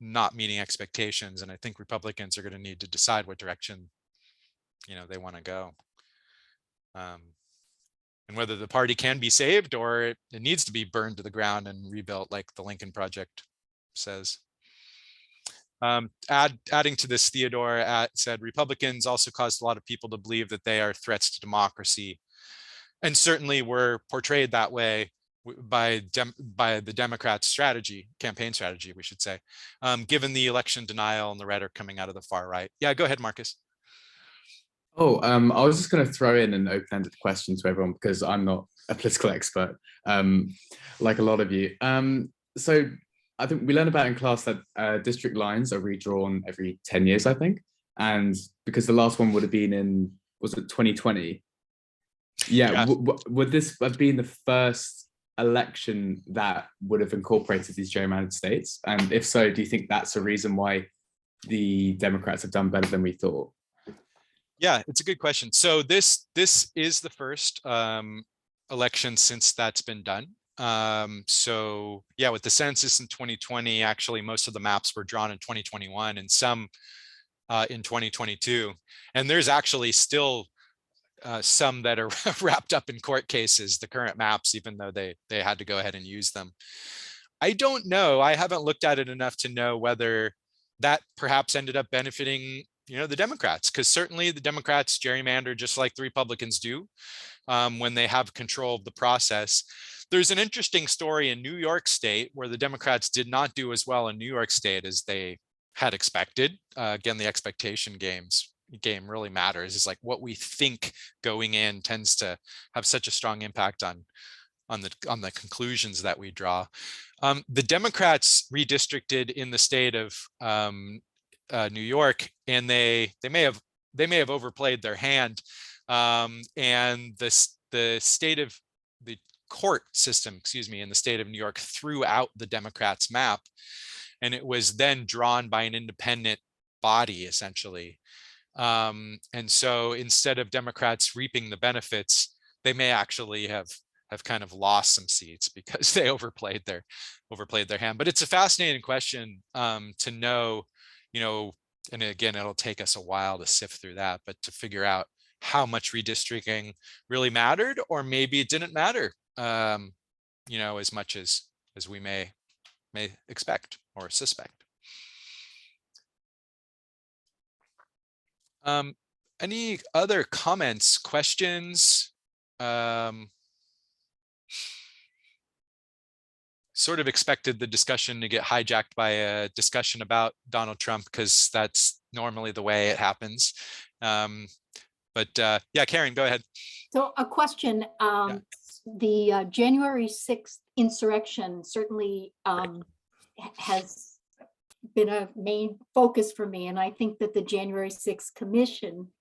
not meeting expectations. And I think Republicans are going to need to decide what direction they want to go. And whether the party can be saved or it needs to be burned to the ground and rebuilt like the Lincoln Project says. Adding to this, Theodore said, Republicans also caused a lot of people to believe that they are threats to democracy, and certainly were portrayed that way by the Democrats' strategy, campaign strategy, we should say, given the election denial and the rhetoric coming out of the far right. Yeah, go ahead, Marcus. Oh, I was just going to throw in an open-ended question to everyone because I'm not a political expert, like a lot of you. So I think we learned about in class that district lines are redrawn every 10 years, I think. And because the last one would have been in, was it 2020? Yeah. Would this have been the first election that would have incorporated these gerrymandered states? And if so, do you think that's a reason why the Democrats have done better than we thought? Yeah, it's a good question. So this is the first election since that's been done. So yeah, with the census in 2020, actually most of the maps were drawn in 2021 and some in 2022. And there's actually still some that are wrapped up in court cases, the current maps, even though they had to go ahead and use them. I don't know. I haven't looked at it enough to know whether that perhaps ended up benefiting the Democrats, because certainly the Democrats gerrymander just like the Republicans do when they have control of the process. There's an interesting story in New York State where the Democrats did not do as well in New York State as they had expected. Again, the expectation game really matters. It's like what we think going in tends to have such a strong impact on the conclusions that we draw. The Democrats redistricted in the state of New York, and they may have overplayed their hand, and the state of the court system, in the state of New York threw out the Democrats' map, and it was then drawn by an independent body essentially. And so instead of Democrats reaping the benefits, they may actually have kind of lost some seats because they overplayed their hand. But it's a fascinating question to know, and again, it'll take us a while to sift through that, but to figure out how much redistricting really mattered, or maybe it didn't matter, as much as we may expect or suspect. Any other comments, questions? Sort of expected the discussion to get hijacked by a discussion about Donald Trump, because that's normally the way it happens. But yeah, Karen, go ahead. So a question, the January 6th insurrection certainly has been a main focus for me. And I think that the January 6th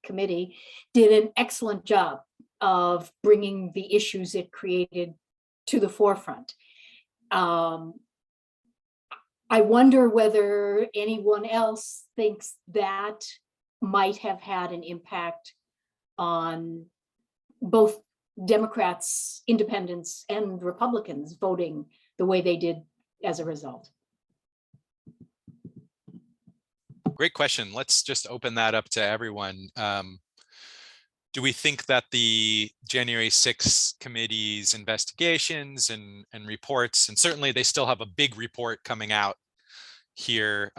committee did an excellent job of bringing the issues it created to the forefront. I wonder whether anyone else thinks that might have had an impact on both Democrats, independents, and Republicans voting the way they did as a result. Great question. Let's just open that up to everyone. Do we think that the January 6th committee's investigations and reports, and certainly they still have a big report coming out here,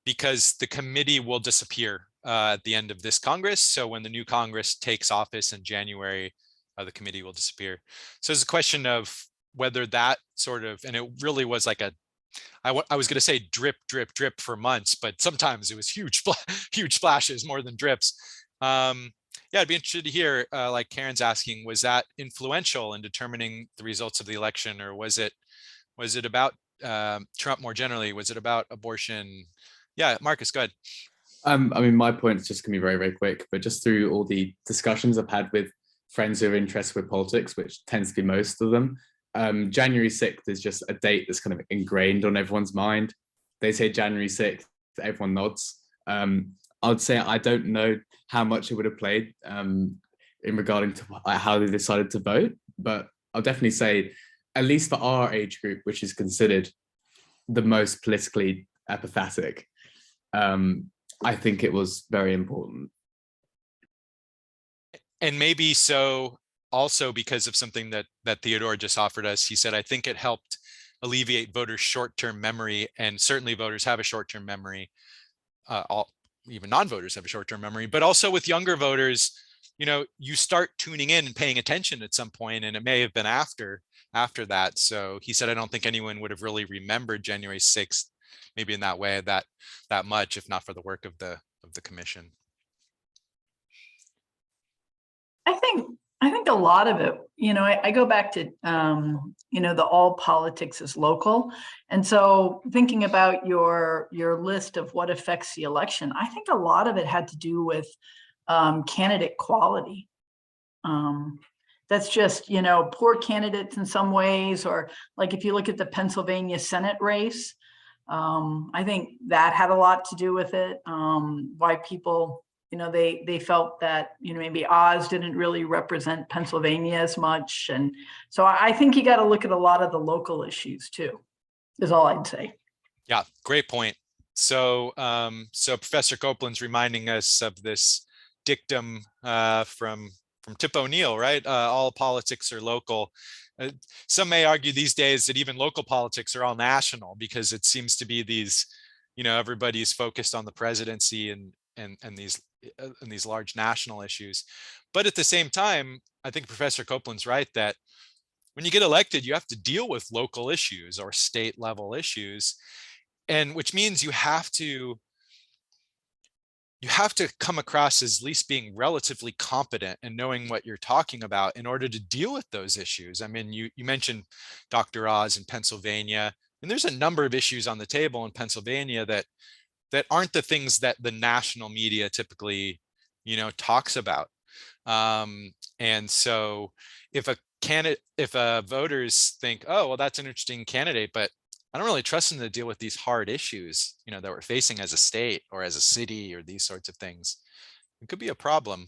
because the committee will disappear at the end of this Congress. So when the new Congress takes office in January, the committee will disappear. So it's a question of whether that sort of, and it really was like I was going to say drip, drip, drip for months, but sometimes it was huge splashes more than drips. Yeah, I'd be interested to hear, like Karen's asking, was that influential in determining the results of the election, or was it about Trump more generally? Was it about abortion? Yeah, Marcus, go ahead. I mean, my point is just going to be very, very quick, but just through all the discussions I've had with friends who are interested with politics, which tends to be most of them, January 6th is just a date that's kind of ingrained on everyone's mind. They say January 6th, everyone nods. I would say I don't know how much it would have played in regarding to how they decided to vote, but I'll definitely say, at least for our age group, which is considered the most politically apathetic, I think it was very important. And maybe so also because of something that Theodore just offered us. He said, I think it helped alleviate voters' short-term memory, and certainly voters have a short-term memory. Even non-voters have a short-term memory, but also with younger voters, you start tuning in and paying attention at some point, and it may have been after that. So he said, I don't think anyone would have really remembered January 6th, maybe in that way, that much, if not for the work of the commission. I think a lot of it, I go back to, the all politics is local. And so thinking about your list of what affects the election, I think a lot of it had to do with candidate quality. That's just, poor candidates in some ways, or like if you look at the Pennsylvania Senate race, I think that had a lot to do with it. Why people, they felt that, maybe Oz didn't really represent Pennsylvania as much. And so I think you got to look at a lot of the local issues too, is all I'd say. Yeah, great point. So, so Professor Copeland's reminding us of this dictum from Tip O'Neill, right? All politics are local. Some may argue these days that even local politics are all national, because it seems to be these, everybody's focused on the presidency and these large national issues. But at the same time, I think Professor Copeland's right that when you get elected, you have to deal with local issues or state level issues, and which means you have to come across as at least being relatively competent and knowing what you're talking about in order to deal with those issues. I mean, you mentioned Dr. Oz in Pennsylvania, and there's a number of issues on the table in Pennsylvania that aren't the things that the national media typically, talks about. And so if voters think, oh, well, that's an interesting candidate, but I don't really trust them to deal with these hard issues, that we're facing as a state or as a city or these sorts of things, it could be a problem.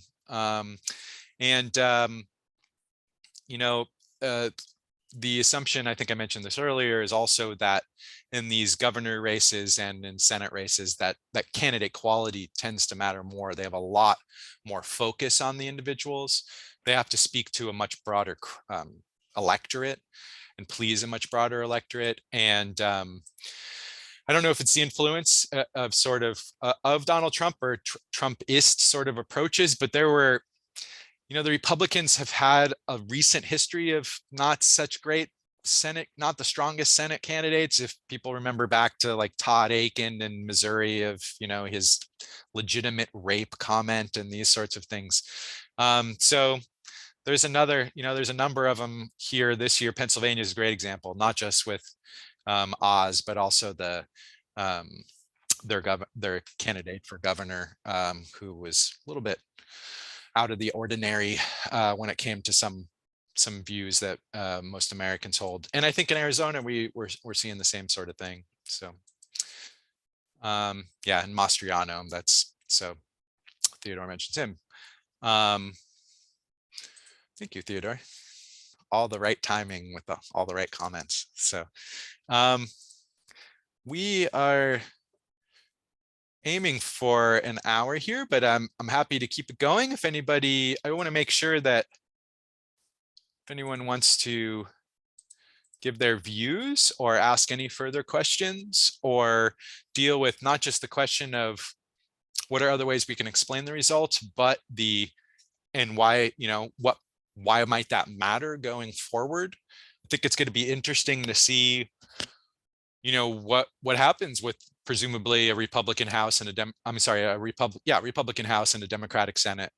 The assumption, I think I mentioned this earlier, is also that in these governor races and in Senate races, that candidate quality tends to matter more. They have a lot more focus on the individuals. They have to speak to a much broader electorate and please a much broader electorate. And I don't know if it's the influence of sort of Donald Trump or Trumpist sort of approaches, but there were, the Republicans have had a recent history of not such great Senate, not the strongest Senate candidates. If people remember back to like Todd Aiken in Missouri of, his legitimate rape comment and these sorts of things. So there's there's a number of them here this year. Pennsylvania is a great example, not just with Oz, but also their candidate for governor, who was a little bit out of the ordinary when it came to some views that most Americans hold. And I think in Arizona, we're seeing the same sort of thing. So yeah, and Mastriano, so Theodore mentions him. Thank you, Theodore. All the right timing with all the right comments. So we are aiming for an hour here, but I'm happy to keep it going. If anybody, I want to make sure that if anyone wants to give their views or ask any further questions or deal with not just the question of what are other ways we can explain the results, but why, why might that matter going forward? I think it's going to be interesting to see, what happens with presumably a Republican House and a Republican House and a Democratic Senate.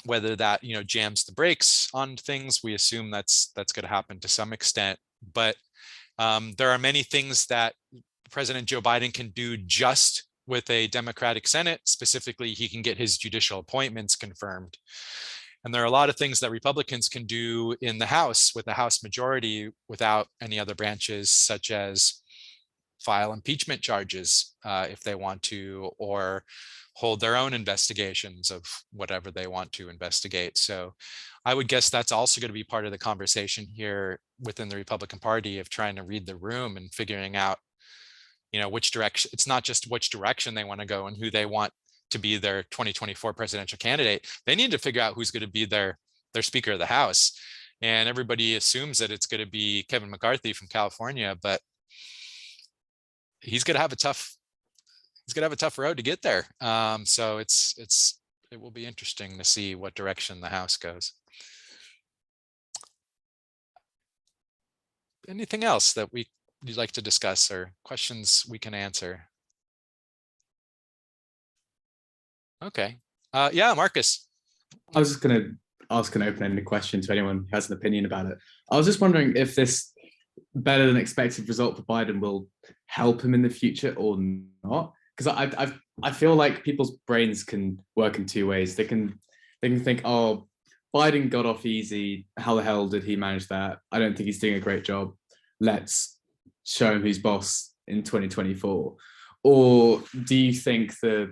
Whether that, jams the brakes on things, we assume that's going to happen to some extent. But there are many things that President Joe Biden can do just with a Democratic Senate. Specifically, he can get his judicial appointments confirmed. And there are a lot of things that Republicans can do in the House with the House majority without any other branches, such as file impeachment charges if they want to, or hold their own investigations of whatever they want to investigate. So I would guess that's also going to be part of the conversation here within the Republican Party of trying to read the room and figuring out, which direction. It's not just which direction they want to go and who they want to be their 2024 presidential candidate, they need to figure out who's going to be their Speaker of the House. And everybody assumes that it's going to be Kevin McCarthy from California, but he's going to have a tough road to get there. So it will be interesting to see what direction the House goes. Anything else that you'd like to discuss or questions we can answer? Okay. Yeah, Marcus. I was just going to ask an open-ended question to anyone who has an opinion about it. I was just wondering if this better than expected result for Biden will help him in the future or not. Because I feel like people's brains can work in two ways. They can think, oh, Biden got off easy. How the hell did he manage that? I don't think he's doing a great job. Let's show him who's boss in 2024. Or do you think I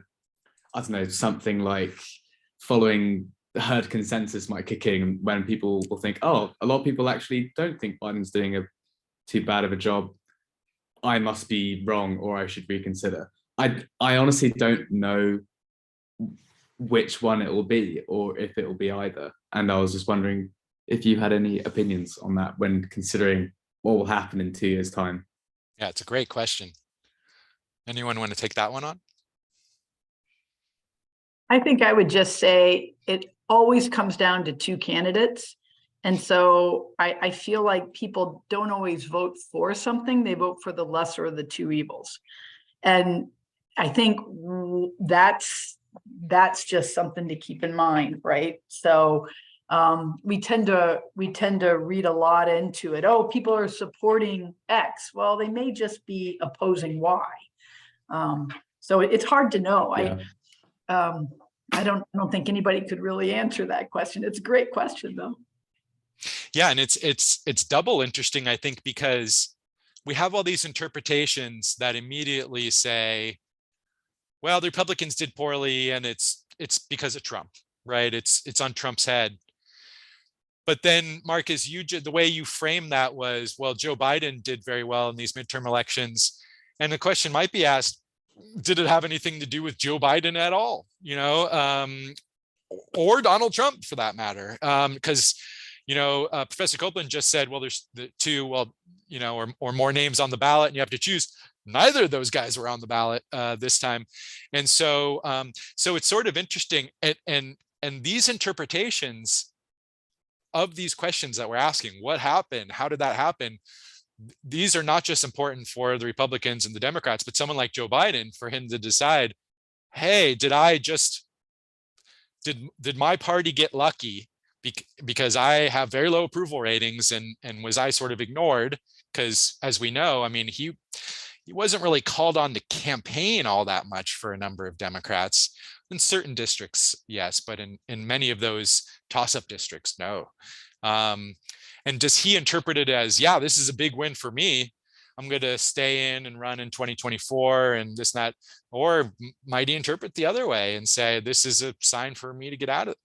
don't know, something like following the herd consensus might kick in when people will think, oh, a lot of people actually don't think Biden's doing too bad of a job. I must be wrong, or I should reconsider. I honestly don't know which one it will be, or if it will be either. And I was just wondering if you had any opinions on that when considering what will happen in 2 years' time. Yeah, it's a great question. Anyone want to take that one on? I think I would just say it always comes down to two candidates. And so I feel like people don't always vote for something, they vote for the lesser of the two evils. And I think that's just something to keep in mind, right? So we tend to read a lot into it. Oh, people are supporting X. Well, they may just be opposing Y. So it's hard to know. Yeah. I don't think anybody could really answer that question. It's a great question, though. Yeah, and it's double interesting, I think, because we have all these interpretations that immediately say, well, the Republicans did poorly and it's because of Trump, right? It's on Trump's head. But then, Marcus, the way you framed that was, well, Joe Biden did very well in these midterm elections. And the question might be asked, did it have anything to do with Joe Biden at all? Or Donald Trump for that matter? Because, Professor Copeland just said, well, there's the two, or more names on the ballot and you have to choose. Neither of those guys were on the ballot this time. And so it's sort of interesting. And these interpretations of these questions that we're asking, what happened? How did that happen? These are not just important for the Republicans and the Democrats, but someone like Joe Biden, for him to decide, hey, did my party get lucky because I have very low approval ratings and was I sort of ignored? Because as we know, I mean, he wasn't really called on to campaign all that much for a number of Democrats. In certain districts, yes, but in many of those toss-up districts, no. And does he interpret it as, yeah, this is a big win for me, I'm going to stay in and run in 2024 and this and that? Or might he interpret the other way and say, this is a sign for me to get out of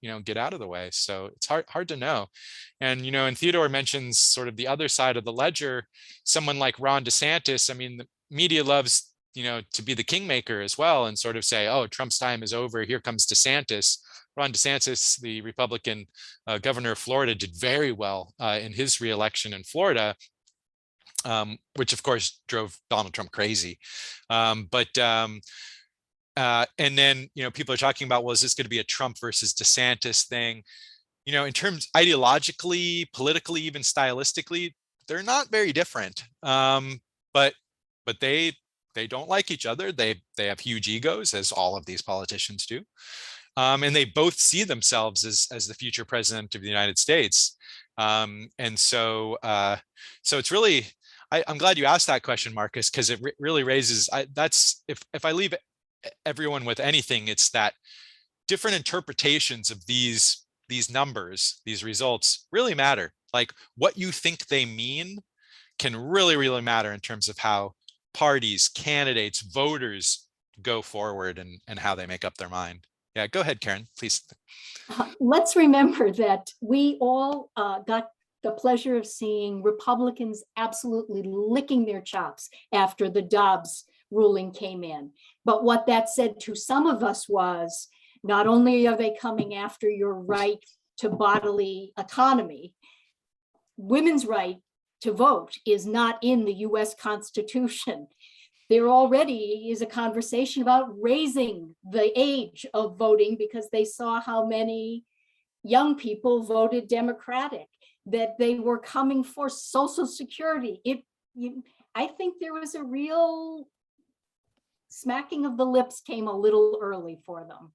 the way? So it's hard to know. And, and Theodore mentions sort of the other side of the ledger, someone like Ron DeSantis. I mean, the media loves, to be the kingmaker as well and sort of say, oh, Trump's time is over. Here comes DeSantis. Ron DeSantis, the Republican governor of Florida, did very well in his reelection in Florida, which of course drove Donald Trump crazy. And then, people are talking about, well, is this going to be a Trump versus DeSantis thing? In terms ideologically, politically, even stylistically, they're not very different. But they don't like each other. They have huge egos, as all of these politicians do. And they both see themselves as the future president of the United States. And so it's really, I'm glad you asked that question, Marcus, because it really raises, if I leave everyone with anything, it's that different interpretations of these numbers, these results really matter. Like what you think they mean can really, really matter in terms of how parties, candidates, voters go forward and how they make up their mind. Yeah, go ahead, Karen, please. Let's remember that we all got the pleasure of seeing Republicans absolutely licking their chops after the Dobbs ruling came in. But what that said to some of us was, not only are they coming after your right to bodily autonomy, women's right to vote is not in the US Constitution. There already is a conversation about raising the age of voting because they saw how many young people voted Democratic, that they were coming for Social Security. I think there was a real smacking of the lips came a little early for them.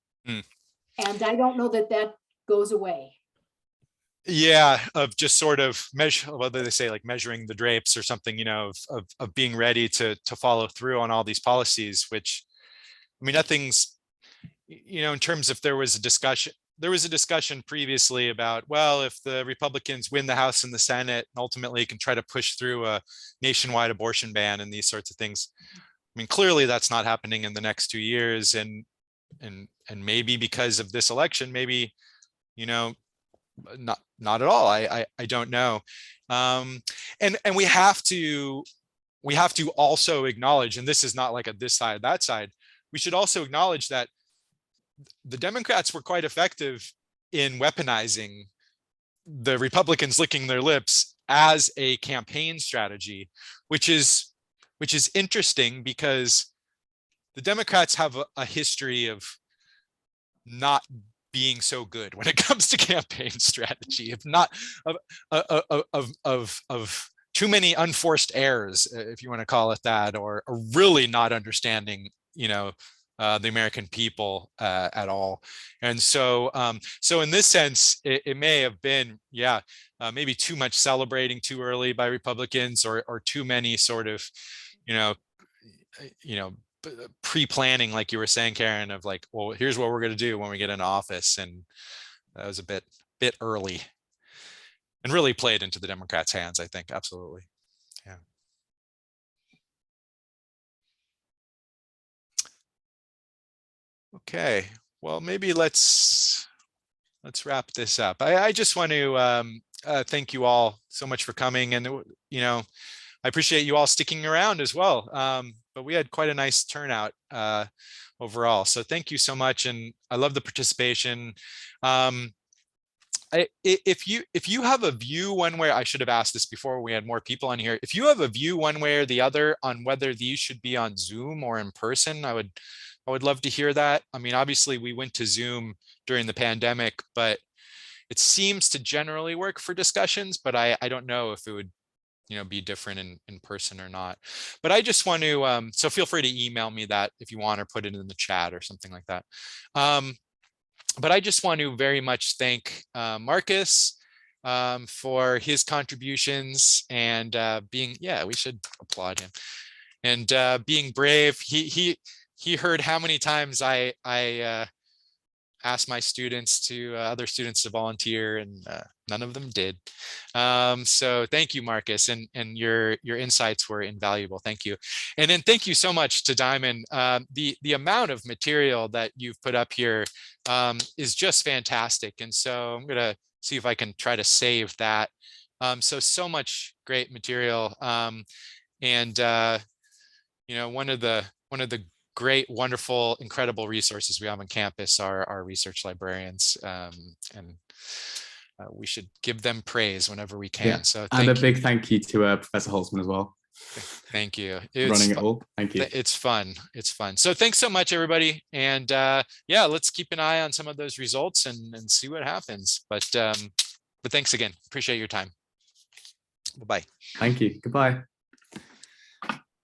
And I don't know that that goes away. Yeah, of just sort of measure, whether they say like measuring the drapes or something, you know, of being ready to follow through on all these policies, which, I mean, nothing's, you know, in terms of there was a discussion previously about, well, if the Republicans win the House and the Senate, and ultimately can try to push through a nationwide abortion ban and these sorts of things. I mean, clearly that's not happening in the next 2 years, and maybe because of this election, maybe, you know, not at all. I don't know. And we have to also acknowledge, and this is not like a this side, that side, we should also acknowledge that the Democrats were quite effective in weaponizing the Republicans licking their lips as a campaign strategy, which is interesting because the Democrats have a history of not being so good when it comes to campaign strategy, if not of too many unforced errors, if you want to call it that, or really not understanding, you know, the American people at all. And so, so in this sense, it may have been, yeah, maybe too much celebrating too early by Republicans, or too many sort of, you know, pre-planning, like you were saying, Karen, of like, well, here's what we're going to do when we get into office. And that was a bit early and really played into the Democrats' hands, I think. Absolutely. Yeah. Okay, well, maybe let's wrap this up. I just want to thank you all so much for coming, and you know, I appreciate you all sticking around as well. But we had quite a nice turnout overall, so thank you so much, and I love the participation. If you have a view one way, I should have asked this before we had more people on here. If you have a view one way or the other on whether these should be on Zoom or in person, I would love to hear that. I mean, obviously we went to Zoom during the pandemic, but it seems to generally work for discussions, but I don't know if it would, you know, be different in person or not. But I just want to, so feel free to email me that if you want, or put it in the chat or something like that. But I just want to very much thank Marcus for his contributions and being, yeah, we should applaud him, and being brave. He heard how many times I asked my students to other students to volunteer, and none of them did. So thank you, Marcus, and your insights were invaluable. Thank you. And then thank you so much to Diamond. The amount of material that you've put up here is just fantastic. And so I'm gonna see if I can try to save that. So much great material. And you know, one of the great, wonderful, incredible resources we have on campus are our research librarians, and we should give them praise whenever we can. Yeah. So and a big thank you to Professor Holtzman as well. Thank you. Running it all. Thank you. It's fun. It's fun. So thanks so much, everybody. And yeah, let's keep an eye on some of those results and see what happens. But thanks again. Appreciate your time. Bye-bye. Thank you. Goodbye.